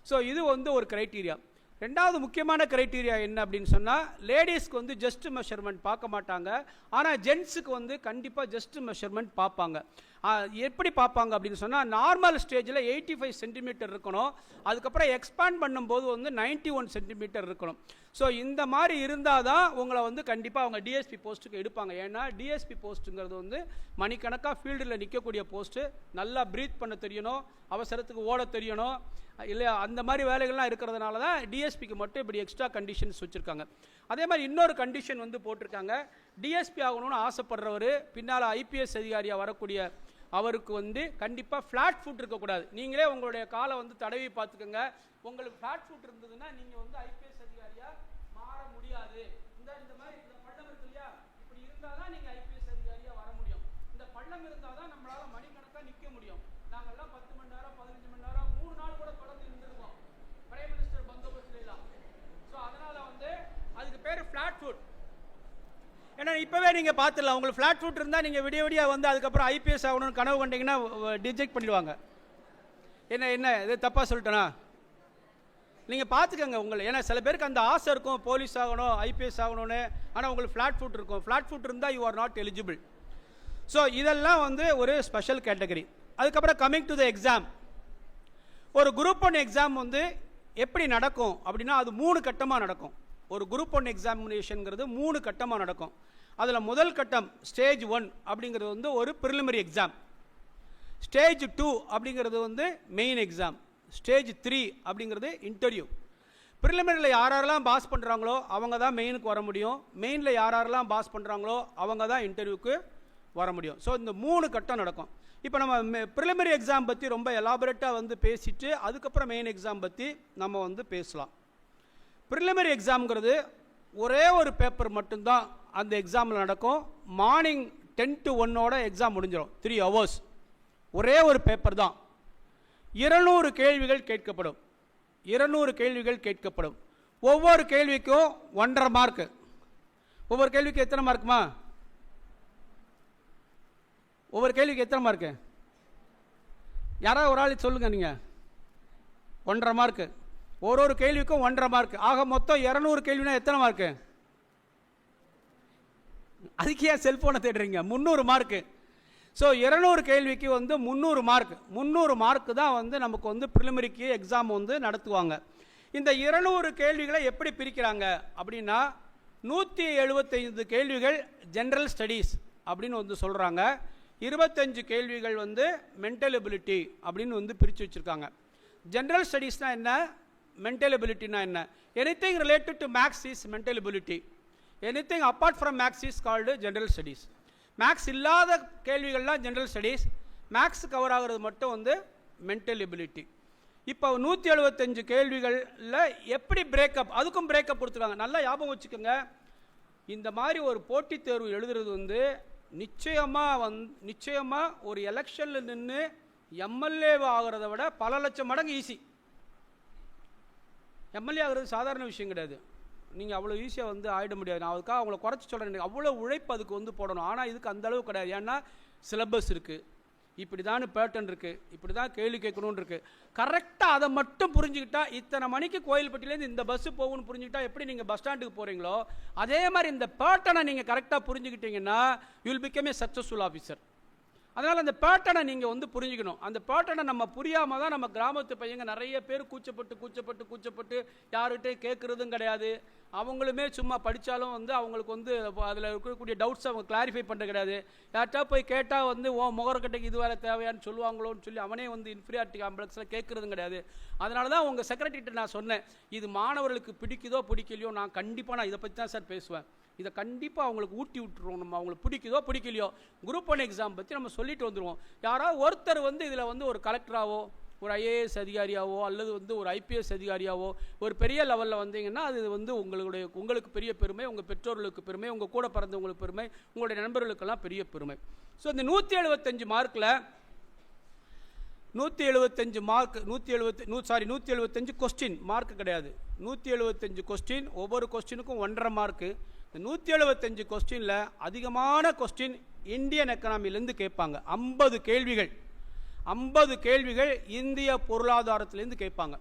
ஸோ இது வந்து ஒரு கிரைட்டீரியா. ரெண்டாவது முக்கியமான கிரைட்டீரியா என்ன அப்படின்னு சொன்னால், லேடிஸ்க்கு வந்து ஜஸ்ட் மெஷர்மெண்ட் பார்க்க மாட்டாங்க, ஆனால் ஜென்ஸுக்கு வந்து கண்டிப்பாக ஜஸ்ட் மெஷர்மெண்ட் பார்ப்பாங்க. எப்படி பார்ப்பாங்க அப்படின்னு சொன்னால், நார்மல் ஸ்டேஜில் 85 சென்டிமீட்டர் இருக்கணும், அதுக்கப்புறம் எக்ஸ்பேண்ட் பண்ணும்போது வந்து 91 சென்டிமீட்டர் இருக்கணும். ஸோ இந்த மாதிரி இருந்தால் தான் உங்களை வந்து கண்டிப்பாக அவங்க டிஎஸ்பி போஸ்ட்டுக்கு எடுப்பாங்க. ஏன்னா டிஎஸ்பி போஸ்ட்டுங்கிறது வந்து மணிக்கணக்காக ஃபீல்டில் நிற்கக்கூடிய போஸ்ட்டு. நல்லா ப்ரீத் பண்ண தெரியணும், அவசரத்துக்கு ஓட தெரியணும், இல்லையா? அந்த மாதிரி வேலைகள்லாம் இருக்கிறதுனால தான் டிஎஸ்பிக்கு மட்டும் இப்படி எக்ஸ்ட்ரா கண்டிஷன்ஸ் வச்சுருக்காங்க. அதே மாதிரி இன்னொரு கண்டிஷன் வந்து போட்டிருக்காங்க, டிஎஸ்பி ஆகணும்னு ஆசைப்படுறவர், பின்னால் ஐபிஎஸ் அதிகாரியாக வரக்கூடிய அவருக்கு வந்து கண்டிப்பாக ஃப்ளாட் ஃபுட் இருக்கக்கூடாது. நீங்களே உங்களுடைய காலை வந்து தடவி பார்த்துக்கோங்க. உங்களுக்கு ஃப்ளாட் ஃபுட் இருந்ததுன்னா நீங்கள் வந்து ஐபிஎஸ் அதிகாரியாக மாற முடியாது. இந்த மாதிரி இந்த பள்ளம் இருக்கு இல்லையா, இப்படி இருந்தால் தான் நீங்கள் ஐபிஎஸ் அதிகாரியாக வர முடியும். இந்த பள்ளம் இருந்தால் தான் நம்மளால் மணிக்கணக்காக நிற்க முடியும். நாங்கள்லாம் 10 மணி நேரம் 15 மணி நேரம் 3 நாள் கூட தொடர்ந்து இருந்திருக்கோம் பிரைம் மினிஸ்டர் பந்தோபஸ்லாம். ஸோ அதனால் வந்து அதுக்கு பேர் ஃப்ளாட் ஃபுட். ஏன்னா இப்போவே நீங்கள் பார்த்துடலாம், உங்களுக்கு ஃப்ளாட் ஃபுட் இருந்தால் நீங்கள் விடிய விடியா வந்து அதுக்கப்புறம் ஐபிஎஸ் ஆகணும்னு கனவு கண்டிங்கன்னா டிஜெக்ட் பண்ணிடுவாங்க. என்ன இது தப்பாக சொல்லிட்டேனா? நீங்கள் பார்த்துக்கங்க உங்களை. ஏன்னா சில பேருக்கு அந்த ஆசை இருக்கும், போலீஸ் ஆகணும் ஐபிஎஸ் ஆகணும்னு, ஆனால் உங்களுக்கு ஃப்ளாட் ஃபுட் இருக்கும். ஃப்ளாட் ஃபுட் இருந்தால் you are not eligible. So இதெல்லாம் வந்து ஒரு ஸ்பெஷல் கேட்டகரி. அதுக்கப்புறம் கம்மிங் டு த எக்ஸாம், ஒரு குரூப் 1 எக்ஸாம் வந்து எப்படி நடக்கும் அப்படின்னா, அது 3 கட்டமாக நடக்கும். ஒரு குரூப் 1 எக்ஸாமினேஷனுங்கிறது 3 கட்டமாக நடக்கும். அதில் முதல் கட்டம் ஸ்டேஜ் 1 அப்படிங்கிறது வந்து ஒரு ப்ரிலிமினரி எக்ஸாம். ஸ்டேஜ் 2 அப்படிங்கிறது வந்து மெயின் எக்ஸாம். ஸ்டேஜ் 3 அப்படிங்கிறது இன்டர்வியூ. ப்ரிலிமினரியில் யாரெல்லாம் பாஸ் பண்ணுறாங்களோ அவங்க தான் மெயினுக்கு வர முடியும். மெயினில் யாரெல்லாம் பாஸ் பண்ணுறாங்களோ அவங்க தான் இன்டர்வியூக்கு வர முடியும். ஸோ இந்த 3 கட்டம் நடக்கும். இப்போ நம்ம ப்ரிலிமினரி எக்ஸாம் பற்றி ரொம்ப எலாபரேட்டாக வந்து பேசிட்டு அதுக்கப்புறம் மெயின் எக்ஸாம் பற்றி நம்ம வந்து பேசலாம். ப்ரிலிமினரி எக்ஸாம்ங்கிறது ஒரே ஒரு பேப்பர் மட்டும்தான் அந்த எக்ஸாமில் நடக்கும். மார்னிங் 10 to 1 எக்ஸாம் முடிஞ்சிடும். 3 hours. ஒரே ஒரு பேப்பர் தான். 200 கேள்விகள் கேட்கப்படும். 200 கேள்விகள் கேட்கப்படும். ஒவ்வொரு கேள்விக்கும் 1.5 மார்க்கு. ஒவ்வொரு கேள்விக்கு எத்தனை மார்க்குமா? ஒவ்வொரு கேள்விக்கு எத்தனை மார்க்கு? யாராவது ஒரு ஆள் சொல்லுங்க. நீங்கள் 1.5 மார்க்கு. ஒரு கேள்விக்கும் 1.5 மார்க். ஆக மொத்தம் 200 கேள்வினா எத்தனை மார்க்கு? அதுக்கு ஏன் செல்போனை தேடுறீங்க? 300 மார்க்கு. ஸோ 200 கேள்விக்கு வந்து 300 மார்க். 300 மார்க்கு தான் வந்து நமக்கு வந்து ப்ரிலிமினரிக்கு எக்ஸாம் வந்து நடத்துவாங்க. இந்த 200 கேள்விகளை எப்படி பிரிக்கிறாங்க அப்படின்னா, 175 கேள்விகள் ஜென்ரல் ஸ்டடீஸ் அப்படின்னு வந்து சொல்கிறாங்க. 25 கேள்விகள் வந்து மென்டல் எபிலிட்டி அப்படின்னு வந்து பிரித்து வச்சுருக்காங்க. ஜென்ரல் ஸ்டடீஸ்னால் என்ன, மென்டல் எபிலிட்டினா என்ன? Anything related to maths is mental ability. Anything apart from maths is called general studies. Maths இல்லாத கேள்விகள்லாம் ஜென்ரல் ஸ்டடீஸ், மேக்ஸ் கவர் ஆகிறது மட்டும் வந்து மென்டல் எபிலிட்டி. இப்போ 175 கேள்விகளில் எப்படி பிரேக்கப், அதுக்கும் பிரேக்கப் கொடுத்துருக்காங்க. நல்லா ஞாபகம் வச்சுக்கோங்க. இந்த மாதிரி ஒரு போட்டித் தேர்வு எழுதுறது வந்து நிச்சயமாக ஒரு எலெக்ஷனில் நின்று எம்எல்ஏ ஆகிறத விட பல லட்சம் மடங்கு ஈஸி. எம்எல்ஏ ஆகிறது சாதாரண விஷயம் கிடையாது. நீங்கள் அவ்வளோ ஈஸியாக வந்து ஆகிட முடியாது. நான் அதுக்காக அவங்கள குறைச்சி சொல்கிறேன். அவ்வளோ உழைப்பு அதுக்கு வந்து போடணும். ஆனால் இதுக்கு அந்த அளவு கிடையாது. ஏன்னா சிலபஸ் இருக்குது, இப்படி தான் பேட்டர்ன் இருக்குது, இப்படி தான் கேள்வி கேட்கணுன்னு இருக்குது. கரெக்டாக அதை மட்டும் புரிஞ்சுக்கிட்டா, இத்தனை மணிக்கு கோயில்பட்டியிலேருந்து இந்த பஸ்ஸு போகணும்னு புரிஞ்சுக்கிட்டா எப்படி நீங்கள் பஸ் ஸ்டாண்டுக்கு போகிறீங்களோ அதே மாதிரி இந்த பேட்டர்னை நீங்கள் கரெக்டாக புரிஞ்சுக்கிட்டீங்கன்னா you will become a successful officer. அதனால் அந்த பேட்டர்னை நீங்கள் வந்து புரிஞ்சுக்கணும். அந்த பேட்டர்னை நம்ம புரியாமல் தான் நம்ம கிராமத்து பையங்க நிறைய பேர் கூச்சப்பட்டு யார்கிட்டையும் கேட்குறதும் கிடையாது. அவங்களுமே சும்மா படித்தாலும் வந்து அவங்களுக்கு வந்து அதில் இருக்கக்கூடிய டவுட்ஸ் அவங்க கிளாரிஃபை பண்ணுறது கிடையாது. யார்கிட்ட போய் கேட்டால் வந்து முகரக்கட்டைக்கு இது வேறு தேவையான்னு சொல்லுவாங்களோன்னு சொல்லி அவனே வந்து இன்ஃபீரியாரிட்டி காம்ப்ளெக்ஸில் கேட்குறதும் கிடையாது. அதனால தான் உங்கள் செக்ரட்டரிகிட்ட நான் சொன்னேன், இது மாணவர்களுக்கு பிடிக்குதோ பிடிக்கலையோ நான் கண்டிப்பாக நான் இதை பற்றி தான் சார் பேசுவேன். இதை கண்டிப்பாக அவங்களுக்கு ஊட்டி விட்டுருவோம். நம்ம அவங்களுக்கு பிடிக்குதோ பிடிக்கலையோ குரூப் 1 எக்ஸாம் பற்றி நம்ம சொல்லிட்டு வந்துடுவோம். யாராவது ஒருத்தர் வந்து இதில் வந்து ஒரு கலெக்டராகவோ ஒரு ஐஏஎஸ் அதிகாரியாவோ அல்லது வந்து ஒரு ஐபிஎஸ் அதிகாரியாவோ ஒரு பெரிய லெவலில் வந்தீங்கன்னா அது வந்து உங்களுக்கு பெரிய பெருமை, உங்கள் பெற்றோர்களுக்கு பெருமை, உங்கள் கூட பிறந்தவங்களுக்கு பெருமை, உங்களுடைய நண்பர்களுக்கெல்லாம் பெரிய பெருமை. ஸோ இந்த 175 மார்க்கில் 175 மார்க் 175 கொஸ்டின் மார்க் கிடையாது, 175 கொஸ்டின், ஒவ்வொரு கொஸ்டினுக்கும் 1.5 மார்க்கு. இந்த 175 கொஸ்டினில் அதிகமான கொஸ்டின் இந்தியன் எக்கனாமிலேருந்து கேட்பாங்க. 50 கேள்விகள் இந்திய பொருளாதாரத்திலேருந்து கேட்பாங்க.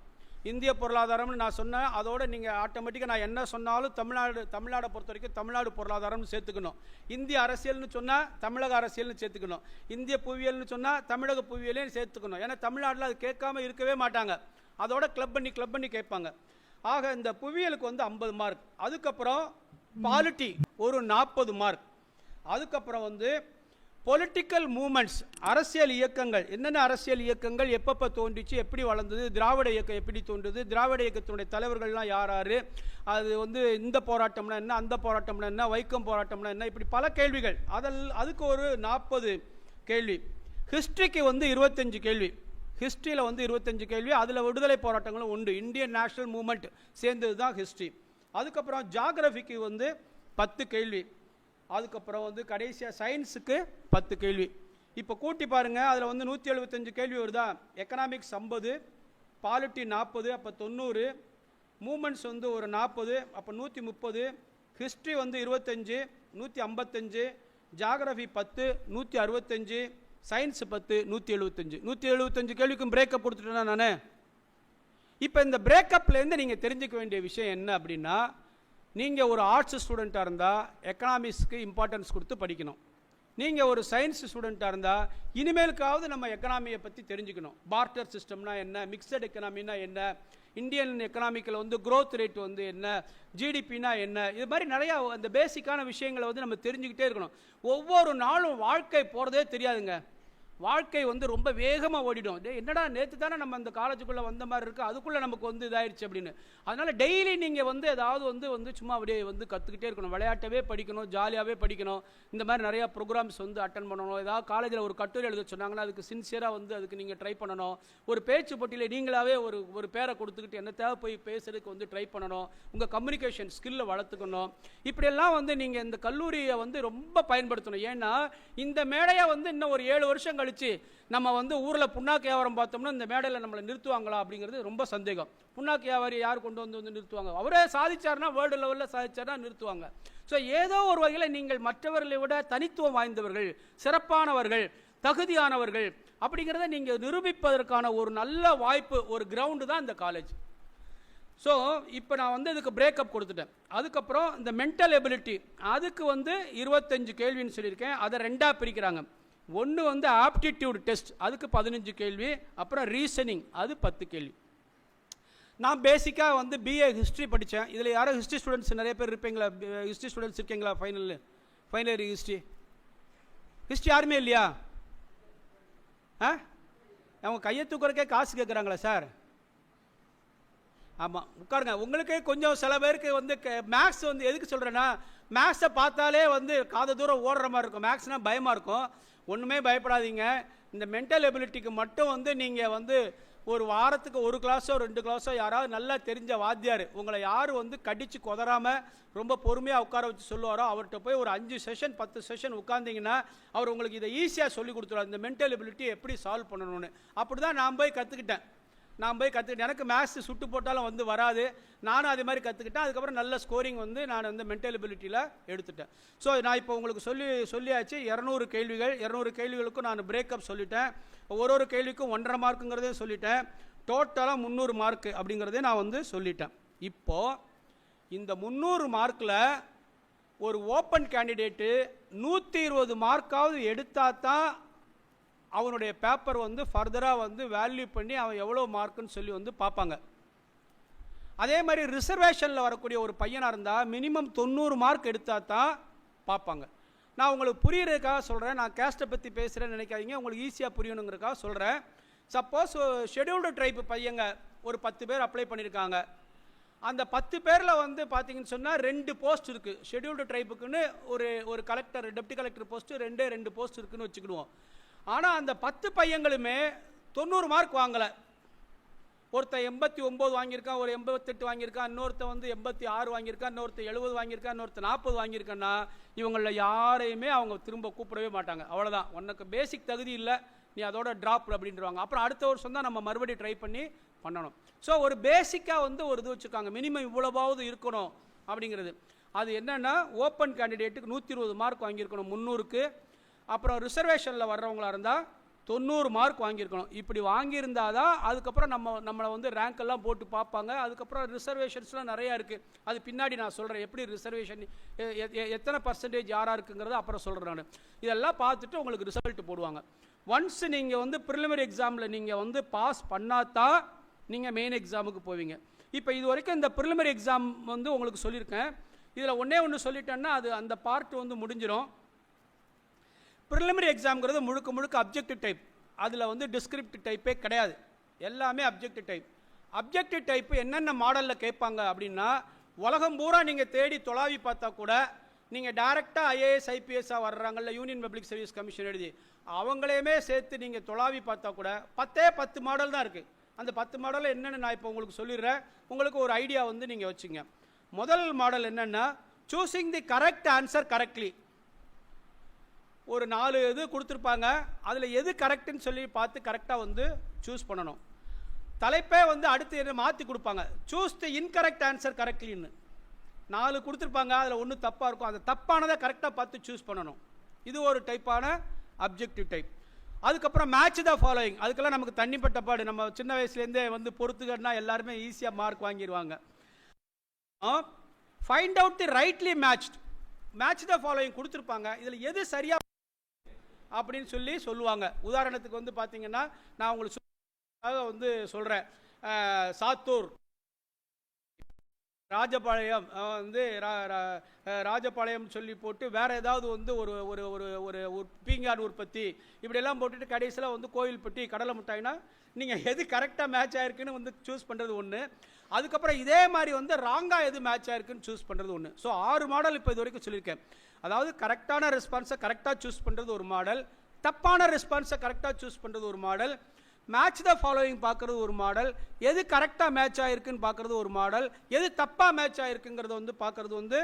இந்திய பொருளாதாரம்னு நான் சொன்னேன், அதோடு நீங்கள் ஆட்டோமேட்டிக்காக நான் என்ன சொன்னாலும் தமிழ்நாடை பொறுத்த வரைக்கும் தமிழ்நாடு பொருளாதாரம்னு சேர்த்துக்கணும். இந்திய அரசியல்னு சொன்னால் தமிழக அரசியல்னு சேர்த்துக்கணும். இந்திய புவியியல்னு சொன்னால் தமிழக புவியியலையும் சேர்த்துக்கணும். ஏன்னா தமிழ்நாட்டில் அது கேட்காம இருக்கவே மாட்டாங்க, அதோட கிளப் பண்ணி கேட்பாங்க. ஆக இந்த புவியியலுக்கு வந்து 50 மார்க். அதுக்கப்புறம் பாலிட்டி ஒரு 40 மார்க். அதுக்கப்புறம் வந்து பொலிட்டிக்கல் மூமெண்ட்ஸ், அரசியல் இயக்கங்கள், என்னென்ன அரசியல் இயக்கங்கள் எப்பப்போ தோன்றிச்சு, எப்படி வளர்ந்தது, திராவிட இயக்கம் எப்படி தோன்றுது, திராவிட இயக்கத்தினுடைய தலைவர்கள்லாம் யார், அது வந்து இந்த போராட்டம்னா என்ன, அந்த போராட்டம்னா என்ன, வைக்கம் போராட்டம்னா என்ன, இப்படி பல கேள்விகள். அதுக்கு ஒரு 40 கேள்வி. ஹிஸ்ட்ரிக்கு வந்து 25 கேள்வி. ஹிஸ்ட்ரியில் வந்து 25 கேள்வி. அதில் விடுதலை போராட்டங்களும் உண்டு, இந்தியன் நேஷனல் மூமெண்ட் சேர்ந்தது தான் ஹிஸ்ட்ரி. அதுக்கப்புறம் ஜாகிரபிக்கு வந்து 10 கேள்வி. அதுக்கப்புறம் வந்து கடைசியாக சயின்ஸுக்கு 10 கேள்வி. இப்போ கூட்டி பாருங்கள், அதில் வந்து 175 கேள்வி வருதா. எக்கனாமிக்ஸ் 50, பாலிட்டி 40, அப்போ 90, மூமெண்ட்ஸ் வந்து ஒரு 40, அப்போ 130, ஹிஸ்ட்ரி வந்து 25, 155, ஜாகிரபி 10, 165, சயின்ஸ் 10, 175 கேள்விக்கும் பிரேக்கப் கொடுத்துட்டேன்னா நான். இப்போ இந்த பிரேக்கப்லேருந்து நீங்கள் தெரிஞ்சுக்க வேண்டிய விஷயம் என்ன அப்படின்னா, நீங்கள் ஒரு ஆர்ட்ஸ் ஸ்டூடெண்ட்டாக இருந்தால் எக்கனாமிக்ஸ்க்கு இம்பார்ட்டன்ஸ் கொடுத்து படிக்கணும். நீங்கள் ஒரு சயின்ஸ் ஸ்டூடெண்ட்டாக இருந்தால் இனிமேலுக்காவது நம்ம எக்கனாமியை பற்றி தெரிஞ்சுக்கணும். பார்ட்டர் சிஸ்டம்னா என்ன, மிக்சட் எக்கனாமினா என்ன, இந்தியன் எக்கனாமிக்கில் வந்து க்ரோத் ரேட் வந்து என்ன, ஜிடிபினா என்ன, இது மாதிரி நிறையா அந்த பேசிக்கான விஷயங்களை வந்து நம்ம தெரிஞ்சுக்கிட்டே இருக்கணும். ஒவ்வொரு நாளும் வாழ்க்கை போகிறதே தெரியாதுங்க. வாழ்க்கை வந்து ரொம்ப வேகமாக ஓடிடும். என்னடா நேற்று தானே நம்ம அந்த காலேஜுக்குள்ளே வந்த மாதிரி இருக்குது, அதுக்குள்ளே நமக்கு வந்து இதாகிடுச்சு அப்படின்னு. அதனால் டெய்லி நீங்கள் வந்து ஏதாவது வந்து சும்மா அப்படியே வந்து கற்றுக்கிட்டே இருக்கணும். விளையாட்டவே படிக்கணும், ஜாலியாகவே படிக்கணும். இந்த மாதிரி நிறையா ப்ரோக்ராம்ஸ் வந்து அட்டன் பண்ணணும். ஏதாவது காலேஜில் ஒரு கட்டுரை எழுத சொன்னாங்கன்னா அதுக்கு சின்சியராக வந்து அதுக்கு நீங்கள் ட்ரை பண்ணணும். ஒரு பேச்சு போட்டியில் நீங்களாகவே ஒரு பேரை கொடுத்துக்கிட்டு என்ன தேவை போய் பேசுறதுக்கு வந்து ட்ரை பண்ணணும். உங்கள் கம்யூனிகேஷன் ஸ்கில்லை வளர்த்துக்கணும். இப்படியெல்லாம் வந்து நீங்கள் இந்த கல்லூரியை வந்து ரொம்ப பயன்படுத்தணும். ஏன்னா இந்த மேடையை வந்து இன்னும் ஒரு 7 வருஷம் கழிச்சு நம்ம வந்து ஊரில் புண்ணாக்கு வியாபாரம் பார்த்தோம்னா இந்த மேடையில் நம்மளை நிறுத்துவாங்களா அப்படிங்கிறது ரொம்ப சந்தேகம். புண்ணாக்கு வியாபாரி யார் கொண்டு வந்து நிறுத்துவாங்க? அவரே சாதிச்சார்னா, வேர்ல்டு லெவலில் சாதிச்சார்னா நிறுத்துவாங்க. ஸோ ஏதோ ஒரு வகையில் நீங்கள் மற்றவர்களை விட தனித்துவம் வாய்ந்தவர்கள், சிறப்பானவர்கள், தகுதியானவர்கள் அப்படிங்கிறத நீங்கள் நிரூபிப்பதற்கான ஒரு நல்ல வாய்ப்பு, ஒரு கிரவுண்டு தான் இந்த காலேஜ். ஸோ இப்போ நான் வந்து இதுக்கு பிரேக்கப் கொடுத்துட்டேன். அதுக்கப்புறம் இந்த மென்டல் எபிலிட்டி, அதுக்கு வந்து 25 கேள்வின்னு சொல்லியிருக்கேன். அதை 2ஆக பிரிக்கிறாங்க. ஒன்று வந்து ஆப்டிடியூட் டெஸ்ட், அதுக்கு 15 கேள்வி. அப்புறம் ரீசனிங், அது 10 கேள்வி. நான் பேசிக்காக வந்து பிஏ ஹிஸ்ட்ரி படித்தேன். இதில் யாரும் ஹிஸ்ட்ரி ஸ்டூடெண்ட்ஸ் நிறைய பேர் இருப்பீங்களா? ஹிஸ்ட்ரி ஸ்டூடெண்ட்ஸ் இருக்கீங்களா? ஃபைனல் இயர் ஹிஸ்ட்ரி யாருமே இல்லையா? அவங்க கையை தூக்குறக்கே காசு கேட்குறாங்களா சார்? ஆமாம், உட்காருங்க. உங்களுக்கே கொஞ்சம் சில பேருக்கு வந்து மேக்ஸ் வந்து எதுக்கு சொல்கிறேன்னா, மேக்ஸை பார்த்தாலே வந்து காத தூரம் ஓடுற மாதிரி இருக்கும். மேக்ஸ்னால் பயமாக இருக்கும். ஒன்றுமே பயப்படாதீங்க. இந்த மென்டல் எபிலிட்டிக்கு மட்டும் வந்து நீங்கள் வந்து ஒரு வாரத்துக்கு 1 கிளாஸோ 2 கிளாஸோ யாராவது நல்லா தெரிஞ்ச வாத்தியார், உங்களை யார் வந்து கடித்து கொதறாமல் ரொம்ப பொறுமையாக உட்கார வச்சு சொல்லுவாரோ அவர்கிட்ட போய் ஒரு 5 செஷன் 10 செஷன் உட்கார்ந்தீங்கன்னா அவர் உங்களுக்கு இதை ஈஸியாக சொல்லி கொடுத்துருவார், இந்த மென்டல் எபிலிட்டி எப்படி சால்வ் பண்ணணும்னு. அப்படி தான் நான் போய் கற்றுக்கிட்டேன். எனக்கு மேக்ஸ் சுட்டு போட்டாலும் வந்து வராது. நானும் அதே மாதிரி கற்றுக்கிட்டேன். அதுக்கப்புறம் நல்ல ஸ்கோரிங் வந்து நான் வந்து மென்டல் எபிலிட்டியில் எடுத்துட்டேன். ஸோ நான் இப்போ உங்களுக்கு சொல்லியாச்சு 200 கேள்விகள். 200 கேள்விகளுக்கும் நான் பிரேக்கப் சொல்லிட்டேன். ஒரு கேள்விக்கும் 1.5 மார்க்குங்கிறதே சொல்லிட்டேன். டோட்டலாக 300 மார்க்கு அப்படிங்கிறதே நான் வந்து சொல்லிட்டேன். இப்போது இந்த 300 மார்க்கில் ஒரு ஓப்பன் கேண்டிடேட்டு 120 மார்க்காவது எடுத்தால் தான் அவனுடைய பேப்பர் வந்து ஃபர்தராக வந்து வேல்யூ பண்ணி அவன் எவ்வளோ மார்க்குன்னு சொல்லி வந்து பார்ப்பாங்க. அதே மாதிரி ரிசர்வேஷனில் வரக்கூடிய ஒரு பையனாக இருந்தால் மினிமம் 90 மார்க் எடுத்தால் தான் பார்ப்பாங்க. நான் உங்களுக்கு புரியுறதுக்காக சொல்கிறேன், நான் கேஸ்ட்டை பற்றி பேசுகிறேன்னு நினைக்காதீங்க, உங்களுக்கு ஈஸியாக புரியணுங்கிறதுக்காக சொல்கிறேன். சப்போஸ் ஷெட்யூல்டு ட்ரைப்பு பையங்க ஒரு 10 பேர் அப்ளை பண்ணியிருக்காங்க. அந்த 10 பேரில் வந்து பார்த்தீங்கன்னு சொன்னால் 2 போஸ்ட் இருக்குது. ஷெட்யூல்டு ட்ரைப்புக்குன்னு ஒரு collector, deputy collector post 2 post இருக்குதுன்னு வச்சுக்கிடுவோம். ஆனால் அந்த 10 பையங்களுமே 90 மார்க் வாங்கலை. ஒருத்தன் 89 வாங்கியிருக்கான், ஒரு 88 வாங்கியிருக்கான், இன்னொருத்தன் வந்து 86 வாங்கியிருக்கான், இன்னொருத்தன் 70 வாங்கியிருக்கான், இன்னொருத்தன் 40 வாங்கியிருக்கான்னா இவங்களில் யாரையுமே அவங்க திரும்ப கூப்பிடவே மாட்டாங்க. அவ்வளோதான், உனக்கு பேசிக் தகுதி இல்லை, நீ அதோட ட்ராப் அப்படின்றவாங்க. அப்புறம் அடுத்த வருஷம் தான் நம்ம மறுபடியும் ட்ரை பண்ணணும். ஸோ ஒரு பேசிக்காக வந்து ஒரு இது வச்சுருக்காங்க, மினிமம் இவ்வளவாவது இருக்கணும் அப்படிங்கிறது. அது என்னென்னா ஓப்பன் கேண்டிடேட்டுக்கு 120 மார்க் வாங்கியிருக்கணும் 300க்கு. அப்புறம் ரிசர்வேஷனில் வர்றவங்களாக இருந்தால் 90 மார்க் வாங்கியிருக்கணும். இப்படி வாங்கியிருந்தால் தான் அதுக்கப்புறம் நம்மளை வந்து ரேங்க் எல்லாம் போட்டு பார்ப்பாங்க. அதுக்கப்புறம் ரிசர்வேஷன்ஸ்லாம் நிறையா இருக்குது, அது பின்னாடி நான் சொல்கிறேன். எப்படி ரிசர்வேஷன் எத்தனை பர்சன்டேஜ் யாராக இருக்குங்கிறத அப்புறம் சொல்கிறேன் நான். இதெல்லாம் பார்த்துட்டு உங்களுக்கு ரிசல்ட் போடுவாங்க. ஒன்ஸ் நீங்கள் வந்து ப்ரிலிமினரி எக்ஸாமில் நீங்கள் வந்து பாஸ் பண்ணாதான் நீங்கள் மெயின் எக்ஸாமுக்கு போவீங்க. இப்போ இது வரைக்கும் இந்த ப்ரிலிமினரி எக்ஸாம் வந்து உங்களுக்கு சொல்லியிருக்கேன். இதில் ஒன்று சொல்லிட்டேன்னா அது அந்த பார்ட் வந்து முடிஞ்சிடும். ப்ரிலிமினரி எக்ஸாம்ங்கிறது முழுக்க அப்ஜெக்டிவ் டைப். அதில் வந்து டிஸ்கிரிப்டிவ் டைப்பே கிடையாது, எல்லாமே அப்ஜெக்டிவ் டைப். அப்ஜெக்டிவ் டைப்பு என்னென்ன மாடலில் கேட்பாங்க அப்படின்னா, உலகம் பூரா நீங்கள் தேடி தொலாவி பார்த்தா கூட நீங்கள் டைரெக்டாக ஐஏஎஸ் ஐபிஎஸ்ஸாக வர்றாங்கல்ல, யூனியன் பப்ளிக் சர்வீஸ் கமிஷன் எழுதி அவங்களையுமே சேர்த்து நீங்கள் தொலாவி பார்த்தா கூட 10 மாடல் தான் இருக்குது. அந்த 10 மாடலில் என்னென்னு நான் இப்போ உங்களுக்கு சொல்லிடுறேன், உங்களுக்கு ஒரு ஐடியா வந்து நீங்கள் வச்சுங்க. முதல் மாடல் என்னென்னா choosing the correct answer correctly. ஒரு 4 இது கொடுத்துருப்பாங்க, அதில் எது கரெக்டுன்னு சொல்லி பார்த்து கரெக்டாக வந்து சூஸ் பண்ணணும். தலைப்பே வந்து அடுத்து என்ன மாற்றி கொடுப்பாங்க, சூஸ் தி இன்கரெக்ட் ஆன்சர் கரெக்ட்லின்னு. 4 கொடுத்துருப்பாங்க, அதில் ஒன்று தப்பாக இருக்கும், அந்த தப்பானதை கரெக்டாக பார்த்து சூஸ் பண்ணணும். இது ஒரு டைப்பான அப்ஜெக்டிவ் டைப். அதுக்கப்புறம் மேட்ச் த ஃபாலோயிங், அதுக்கெல்லாம் நமக்கு தண்ணிப்பட்ட பாடு, நம்ம சின்ன வயசுலேருந்தே வந்து பொறுத்துக்கன்னா எல்லாருமே ஈஸியாக மார்க் வாங்கிடுவாங்க. Find out the rightly match the following கொடுத்துருப்பாங்க, இதில் எது சரியாக அப்படின்னு சொல்லி சொல்லுவாங்க. உதாரணத்துக்கு வந்து பார்த்தீங்கன்னா நான் உங்களுக்கு வந்து சொல்கிறேன், சாத்தூர் ராஜபாளையம் வந்து ராஜபாளையம் சொல்லி போட்டு வேறு ஏதாவது வந்து ஒரு ஒரு ஒரு ஒரு பீங்கான் உற்பத்தி இப்படியெல்லாம் போட்டுட்டு கடைசியில் வந்து கோவில்பட்டி கடலை மிட்டாய்னா நீங்கள் எது கரெக்டாக மேட்ச் ஆகிருக்குன்னு வந்து சூஸ் பண்ணுறது ஒன்று. அதுக்கப்புறம் இதே மாதிரி வந்து ராங்காக எது மேட்ச் ஆகிருக்குன்னு சூஸ் பண்ணுறது ஒன்று. ஸோ 6 மாடல் இப்போ இது வரைக்கும் சொல்லியிருக்கேன். அதாவது கரெக்டான ரெஸ்பான்ஸை கரெக்டாக சூஸ் பண்ணுறது ஒரு மாடல், தப்பான ரெஸ்பான்ஸை கரெக்டாக சூஸ் பண்ணுறது ஒரு மாடல், மேட்ச் த ஃபாலோயிங் பார்க்குறது ஒரு மாடல், எது கரெக்டாக மேட்ச் ஆகிருக்குன்னு பார்க்குறது ஒரு மாடல், எது தப்பாக மேட்ச் ஆகிருக்குங்கிறத வந்து பார்க்குறது வந்து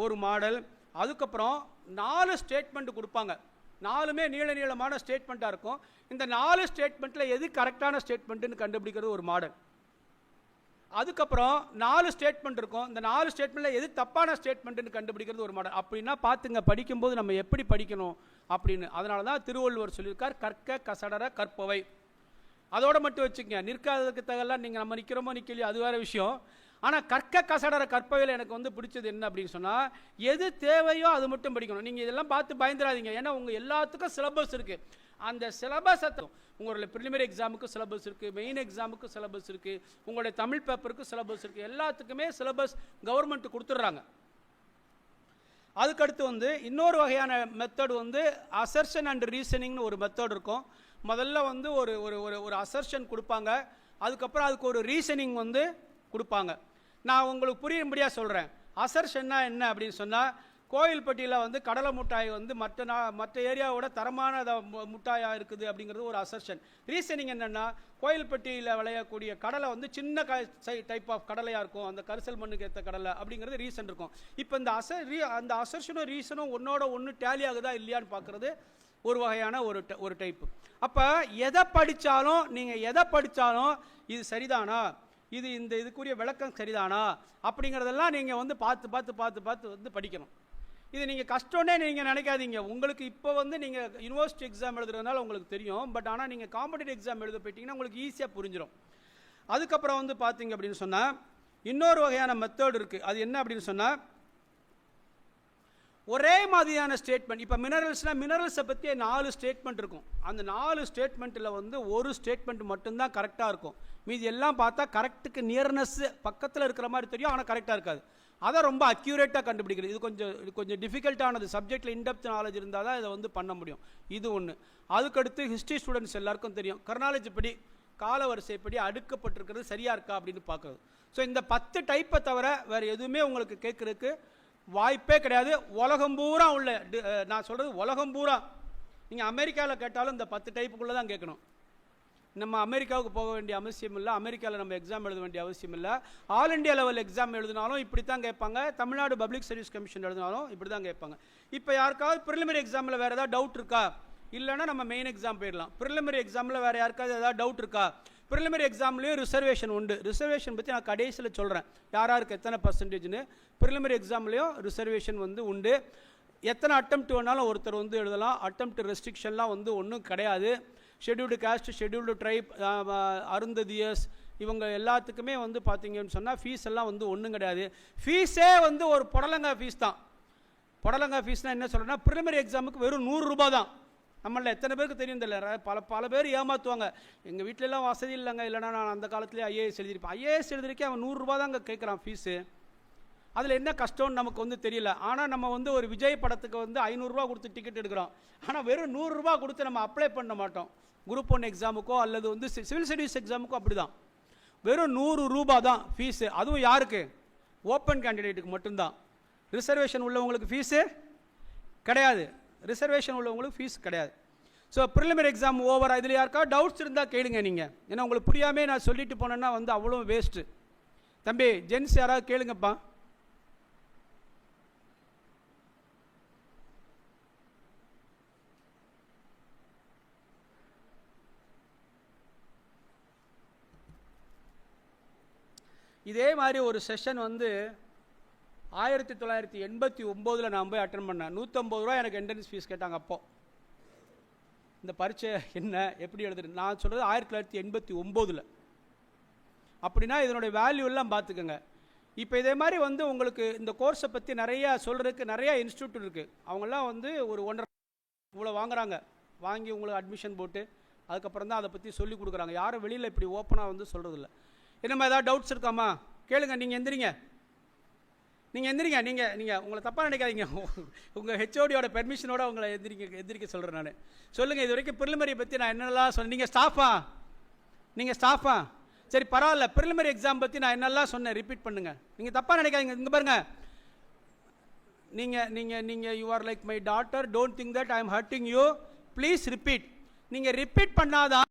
ஒரு மாடல். அதுக்கப்புறம் 4 ஸ்டேட்மெண்ட் கொடுப்பாங்க, 4மே நீளமான ஸ்டேட்மெண்ட்டாக இருக்கும். இந்த 4 ஸ்டேட்மெண்ட்டில் எது கரெக்டான ஸ்டேட்மெண்ட்டுன்னு கண்டுபிடிக்கிறது ஒரு மாடல். அதுக்கப்புறம் 4 ஸ்டேட்மெண்ட் இருக்கும், இந்த 4 ஸ்டேட்மெண்ட்டில் எது தப்பான ஸ்டேட்மெண்ட்டுன்னு கண்டுபிடிக்கிறது ஒரு மாடல். அப்படின்னா பார்த்துங்க, படிக்கும்போது நம்ம எப்படி படிக்கணும் அப்படின்னு. அதனால தான் திருவள்ளுவர் சொல்லியிருக்கார், கற்க கசடர கற்பவை. அதோட மட்டும் வச்சுக்கங்க, நிற்காததுக்கு தகவலாம் நீங்கள் நம்ம நிற்கிறோமோ நிற்கலையோ அது வேறு விஷயம். ஆனால் கற்க கசடர கற்பவையில் எனக்கு வந்து பிடிச்சது என்ன அப்படின்னு சொன்னால், எது தேவையோ அது மட்டும் படிக்கணும். நீங்கள் இதெல்லாம் பார்த்து பயந்துடாதீங்க, ஏன்னா உங்கள் எல்லாத்துக்கும் சிலபஸ் இருக்குது. அந்த சிலபஸை உங்களுடைய ப்ரிலிமினரி எக்ஸாமுக்கு சிலபஸ் இருக்குது, மெயின் எக்ஸாமுக்கு சிலபஸ் இருக்குது, உங்களுடைய தமிழ் பேப்பருக்கு சிலபஸ் இருக்குது, எல்லாத்துக்குமே சிலபஸ் கவர்மெண்ட் கொடுத்துட்றாங்க. அதுக்கடுத்து வந்து இன்னொரு வகையான மெத்தட் வந்து அசர்ஷன் அண்ட் ரீசனிங்னு ஒரு மெத்தட் இருக்கும். முதல்ல வந்து ஒரு ஒரு அசர்ஷன் கொடுப்பாங்க, அதுக்கப்புறம் அதுக்கு ஒரு ரீசனிங் வந்து கொடுப்பாங்க. நான் உங்களுக்கு புரியும்படியாக சொல்கிறேன். அசர்ஷன்னா என்ன அப்படின்னு சொன்னால், கோயில்பட்டியில் வந்து கடலை மிட்டாய் வந்து மற்ற ஏரியாவோட தரமான மிட்டாயாக இருக்குது அப்படிங்கிறது ஒரு அசர்ஷன். ரீசனிங் என்னென்னா, கோயில்பட்டியில் விளையக்கூடிய கடலை வந்து சின்ன டைப் ஆஃப் கடலையாக இருக்கும், அந்த கரிசல் மண்ணுக்கு ஏற்ற கடலை அப்படிங்கிறது ரீசன் இருக்கும். இப்போ அந்த அசர்ஷனும் ரீசனும் ஒன்னோட ஒன்று டேலி ஆகுதா இல்லையான்னு பார்க்குறது ஒரு வகையான ஒரு டைப்பு. அப்போ எதை படித்தாலும் நீங்கள் எதை படித்தாலும் இது சரிதானா, இதுக்குரிய விளக்கம் சரிதானா அப்படிங்கிறதெல்லாம் நீங்கள் வந்து பார்த்து வந்து படிக்கணும். இது நீங்கள் கஷ்டம்னே நீங்கள் நினைக்காதீங்க. உங்களுக்கு இப்போ வந்து நீங்கள் யூனிவர்சிட்டி எக்ஸாம் எழுதுறதுனால உங்களுக்கு தெரியும், பட் ஆனால் நீங்கள் காம்படிட்டிவ் எக்ஸாம் எழுத போயிட்டீங்கன்னா உங்களுக்கு ஈஸியாக புரிஞ்சிடும். அதுக்கப்புறம் வந்து பார்த்தீங்க அப்படின்னு சொன்னால் இன்னொரு வகையான மெத்தட் இருக்குது. அது என்ன அப்படின்னு சொன்னால், ஒரே மாதிரியான ஸ்டேட்மெண்ட். இப்போ மினரல்ஸை பற்றி 4 ஸ்டேட்மெண்ட் இருக்கும். அந்த 4 ஸ்டேட்மெண்ட்டில் வந்து ஒரு ஸ்டேட்மெண்ட் மட்டும்தான் கரெக்டாக இருக்கும். மீதி எல்லாம் பார்த்தா கரெக்டுக்கு நியர்னஸ் பக்கத்தில் இருக்கிற மாதிரி தெரியும், ஆனால் கரெக்டாக இருக்காது. அதை ரொம்ப அக்யூரேட்டாக கண்டுபிடிக்கிறது இது கொஞ்சம் டிஃபிகல்ட்டானது. சப்ஜெக்டில் இன்டெப்த் நாலேஜ் இருந்தால் தான் இதை வந்து பண்ண முடியும். இது ஒன்று. அதுக்கடுத்து ஹிஸ்ட்ரி ஸ்டூடெண்ட்ஸ் எல்லாருக்கும் தெரியும், கர்னாலஜி படி கால வரிசைப்படி அடுக்கப்பட்டிருக்கிறது சரியாக இருக்கா அப்படின்னு பார்க்குறது. ஸோ இந்த 10 டைப்பை தவிர வேறு எதுவுமே உங்களுக்கு கேட்குறதுக்கு வாய்ப்பே கிடையாது. உலகம் பூரா உள்ள, நான் சொல்கிறது உலகம் பூரா, நீங்கள் அமெரிக்காவில் கேட்டாலும் இந்த 10 டைப்புக்குள்ளே தான் கேட்கணும். நம்ம அமெரிக்காவுக்கு போக வேண்டிய அவசியம் இல்லை, அமெரிக்காவில் நம்ம எக்ஸாம் எழுத வேண்டிய அவசியம் இல்லை. ஆல் இண்டியா லெவல் எக்ஸாம் எழுதினாலும் இப்படி தான் கேட்பாங்க. தமிழ்நாடு பப்ளிக் சர்வீஸ் கமிஷன் எழுதினாலும் இப்படி தான் கேட்பாங்க. இப்போ யாருக்காவது ப்ரிலிமினரி எக்ஸாமில் வேறு ஏதாவது டவுட் இருக்கா, இல்லைன்னா நம்ம மெயின் எக்ஸாம் போயிடலாம். ப்ரிலிமினரி எக்ஸாமில் வேறு யாருக்காவது ஏதாவது டவுட் இருக்கா? ப்ரிலிமினரி எக்ஸாம்லேயும் ரிசர்வேஷன் உண்டு. ரிசர்வேஷன் பற்றி நான் கடைசியில் சொல்கிறேன், யாருக்கு எத்தனை பர்சன்டேஜ்னு. ப்ரிலிமினரி எக்ஸாம்லேயும் ரிசர்வேஷன் வந்து உண்டு. எத்தனை அட்டெம்ப்ட் வேணாலும் ஒருத்தர் வந்து எழுதலாம். அட்டெம்ப்ட் ரெஸ்ட்ரிக்ஷன்லாம் வந்து ஒன்றும் கிடையாது. ஷெட்யூல்டு காஸ்ட், ஷெட்யூல்டு ட்ரைப், அருந்ததியர்ஸ், இவங்க எல்லாத்துக்குமே வந்து பார்த்தீங்கன்னு சொன்னால் ஃபீஸ் எல்லாம் வந்து ஒன்றும் கிடையாது. ஃபீஸே வந்து ஒரு புடலங்காய் ஃபீஸ் தான். புடலங்காய் ஃபீஸ்னால் என்ன சொல்கிறேன்னா, ப்ரிலிமினரி எக்ஸாமுக்கு வெறும் 100 ரூபா தான். நம்மள எத்தனை பேருக்கு தெரியும் தெரியல, பல பேர் ஏமாற்றுவாங்க. எங்கள் வீட்டிலலாம் வசதி இல்லைங்க, இல்லைனா நான் அந்த காலத்துலேயே ஐஏஎஸ் எழுதியிருப்பேன். ஐஏஎஸ் எழுதிருக்கே அவன் 100 ரூபா தாங்க கேட்குறான் ஃபீஸு. அதில் என்ன கஷ்டம்னு நமக்கு வந்து தெரியல. ஆனால் நம்ம வந்து ஒரு விஜய் படத்துக்கு வந்து 500 ரூபா கொடுத்து டிக்கெட் எடுக்கிறோம். ஆனால் வெறும் 100 ரூபா கொடுத்து நம்ம அப்ளை பண்ண மாட்டோம். குரூப் 1 எக்ஸாமுக்கோ அல்லது வந்து சிவில் சர்வீஸ் எக்ஸாமுக்கோ அப்படி தான். வெறும் 100 ரூபா தான் ஃபீஸு. அதுவும் யாருக்கு? ஓப்பன் கேண்டிடேட்டுக்கு மட்டும்தான். ரிசர்வேஷன் உள்ளவங்களுக்கு ஃபீஸு கிடையாது. ரிசர்வேஷன் உள்ளவங்களுக்கு ஃபீஸ் கிடையாது. So preliminary exam over. இதில் யாருக்கா டவுட்ஸ் இருந்தால் கேளுங்க நீங்கள். ஏன்னா உங்களுக்கு புரியாமே நான் சொல்லிட்டு போனேன்னா வந்து அவ்வளோ வேஸ்ட்டு. தம்பி ஜென்ஸ் யாராவது கேளுங்கப்பா. இதே மாதிரி ஒரு செஷன் வந்து 1989 நான் போய் அட்டன் பண்ணேன். 150 ரூபா எனக்கு என்ட்ரன்ஸ் ஃபீஸ் கேட்டாங்க. அப்போது இந்த பரீட்சை என்ன எப்படி எழுதுறது, நான் சொல்கிறது 1989. அப்படின்னா இதனுடைய வேல்யூ எல்லாம் பார்த்துக்கோங்க. இப்போ இதே மாதிரி வந்து உங்களுக்கு இந்த கோர்ஸை பற்றி நிறையா சொல்கிறதுக்கு நிறையா இன்ஸ்டியூட் இருக்குது. அவங்கெல்லாம் வந்து ஒரு 1.5 இவ்வளோ வாங்குறாங்க. வாங்கி உங்களுக்கு அட்மிஷன் போட்டு அதுக்கப்புறம் தான் அதை பற்றி சொல்லி கொடுக்குறாங்க. யாரும் வெளியில் இப்படி ஓப்பனாக வந்து சொல்கிறதில்ல. என்னம்மா ஏதாவது டவுட்ஸ் இருக்காம்மா கேளுங்க. நீங்கள் எந்திரிங்க, நீங்கள் உங்களை தப்பாக நினைக்காதீங்க. உங்கள் ஹெச்ஓடியோட பெர்மிஷனோட உங்களை எந்திரிக்க சொல்கிறேன் நான். சொல்லுங்கள், இது வரைக்கும் ப்ரிலிமினரி பற்றி நான் என்னெல்லாம் சொன்னேன்? நீங்கள் ஸ்டாஃபா? சரி பரவாயில்ல. ப்ரிலிமினரி எக்ஸாம் பற்றி நான் என்னெல்லாம் சொன்னேன் ரிப்பீட் பண்ணுங்கள். நீங்கள் தப்பாக நினைக்காதீங்க. இங்கே பாருங்கள், நீங்கள் you are like my daughter, don't think that I am hurting you, please repeat. நீங்கள் ரிப்பீட் பண்ணாதான்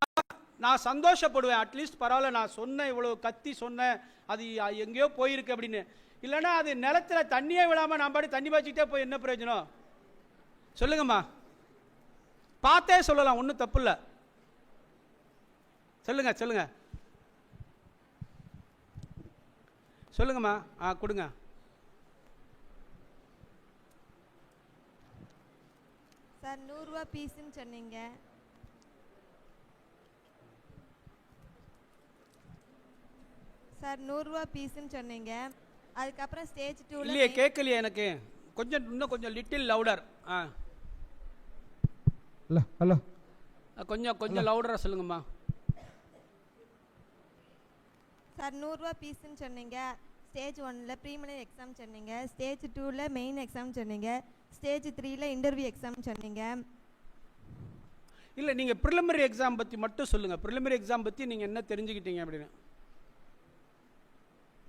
நான் சந்தோஷப்படுவேன். அட்லீஸ்ட் பரவாயில்ல, நான் சொன்னேன், இவ்வளோ கத்தி சொன்னேன், அது எங்கேயோ போயிருக்கு அப்படின்னு. இல்லைன்னா அது நிலத்தில் தண்ணியே விடாமல் நான் பாடி தண்ணி பாய்ச்சிக்கிட்டே போய் என்ன பிரயோஜனம்? சொல்லுங்கம்மா. பார்த்தே சொல்லலாம், ஒன்றும் தப்பு இல்லை. சொல்லுங்கம்மா. கொடுங்க.
சார் 100 ரூபா பீஸ்ன்னு சொன்னீங்க. சார் 100 ரூபா பீஸ்ன்னு சொன்னீங்க. அதுக்கப்புறம் ஸ்டேஜ் 2
இல்லையே, கேட்கலையே எனக்கு. இன்னும் கொஞ்சம் லிட்டில் லவுடர்.
ஹலோ
கொஞ்சம் லவுடராக சொல்லுங்கம்மா.
சார் 100 ரூபா பீஸ்ன்னு சொன்னீங்க. ஸ்டேஜ் 1ல ப்ரீலிமினரி எக்ஸாம் சொன்னீங்க. ஸ்டேஜ் 2ல மெயின் எக்ஸாம் சொன்னீங்க. ஸ்டேஜ் 3ல இன்டர்வியூ எக்ஸாம் சொன்னீங்க.
இல்லை, நீங்கள் ப்ரிலிமினரி எக்ஸாம் பற்றி மட்டும் சொல்லுங்கள். ப்ரிலிமினரி எக்ஸாம் பற்றி நீங்கள் என்ன தெரிஞ்சுக்கிட்டீங்க அப்படின்னு?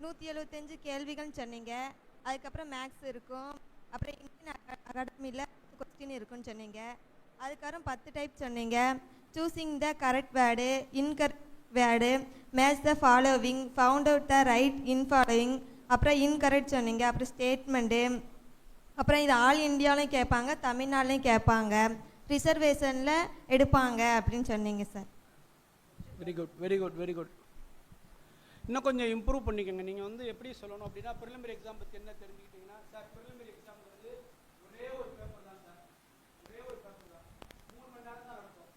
175 கேள்விகள் சொன்னீங்க. அதுக்கப்புறம் மேக்ஸ் இருக்கும். அப்புறம் இந்தியன் அகாடமியில் கொஸ்டின் இருக்குன்னு சொன்னீங்க. அதுக்கப்புறம் 10 டைப் சொன்னீங்க. Choosing the correct word, incorrect word, match the following, found out the right in following, அப்புறம் இன்கரெக்ட் சொன்னீங்க. அப்புறம் ஸ்டேட்மெண்ட்டு. அப்புறம் இது ஆல் இந்தியாவிலையும் கேட்பாங்க, தமிழ்நாடுலையும் கேட்பாங்க, ரிசர்வேஷனில் எடுப்பாங்க அப்படின்னு சொன்னீங்க சார்.
Very good. இன்னும் கொஞ்சம் இம்ப்ரூவ் பண்ணிக்கோங்க. நீங்கள் வந்து எப்படி சொல்லணும் அப்படின்னா, ப்ரிலிமினரி எக்ஸாம் பற்றி என்ன தெரிஞ்சுக்கிட்டீங்கன்னா, சார் ப்ரிலிமினரி எக்ஸாம் வந்து ஒரே ஒரு பேப்பர் தான் சார். 3 மணி நேரம் தான் நடக்கும்.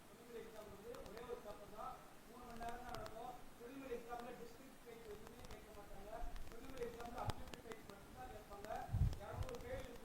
ப்ரிலிமினரி எக்ஸாம் வந்து ஒரே ஒரு பேப்பர் தான், 3 மணி நேரம் தான் நடக்கும். ப்ரிலிமினரி எக்ஸாமில் டிஸ்ட்ரிக்ட் டைப் எதுவுமே கேட்க மாட்டாங்க. ப்ரிலிமினரி எக்ஸாமில் அப்ஜெக்டிவ் டைப் மட்டும்தான் கேட்பாங்க. 200 பேஜ்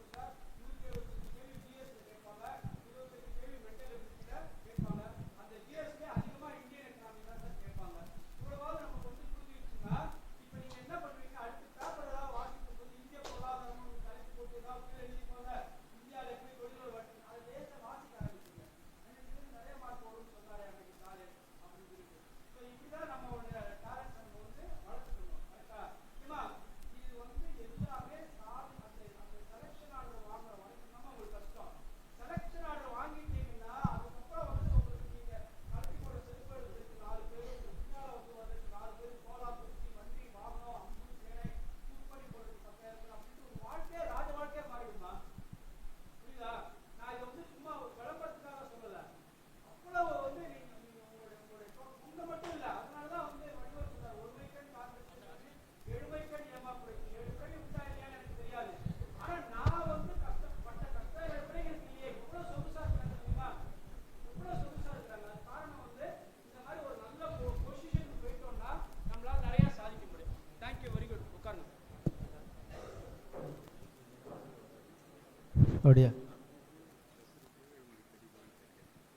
அப்படியா?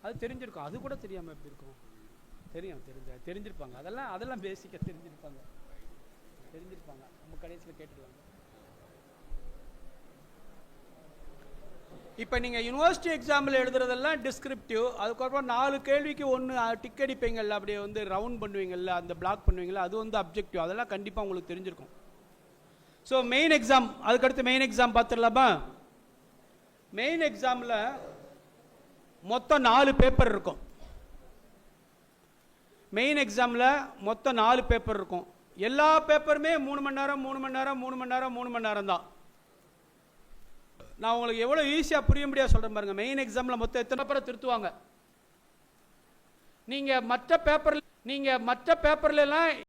அது தெரிஞ்சிருக்கும். அது கூட தெரியாமல் எப்படி இருக்கும்? தெரிஞ்சிருப்பாங்க. அதெல்லாம் பேசிக்காக தெரிஞ்சிருப்பாங்க. நம்ம கடைசியில் கேட்டுருவாங்க. இப்போ நீங்கள் யூனிவர்சிட்டி எக்ஸாம்பிள் எழுதுறதெல்லாம் டிஸ்கிரிப்டிவ். அதுக்கப்புறம் 4 கேள்விக்கு 1 டிக் அடிப்பீங்கள்ல, அப்படியே வந்து ரவுண்ட் பண்ணுவீங்கள்ல, அந்த பிளாக் பண்ணுவீங்கள்ல, அது வந்து அப்ஜெக்டிவ். அதெல்லாம் கண்டிப்பாக உங்களுக்கு தெரிஞ்சிருக்கும். ஸோ மெயின் எக்ஸாம், அதுக்கடுத்து மெயின் எக்ஸாம் பார்த்துடலாமா? மெயின் எக்ஸாமில் மொத்தம் 4 பேப்பர் இருக்கும். மெயின் எக்ஸாமில் மொத்தம் 4 பேப்பர் இருக்கும். எல்லா பேப்பருமே 3 மணி நேரம் 3 மணி நேரம் 3 மணி நேரம் 3 மணி நேரம் தான். நான் உங்களுக்கு எவ்வளோ ஈஸியாக புரியும்படியாக சொல்கிறேன் பாருங்கள். மெயின் எக்ஸாமில் மொத்தம் எத்தனை பேப்பரை திருத்துவாங்க? நீங்கள் மற்ற பேப்பர்லாம்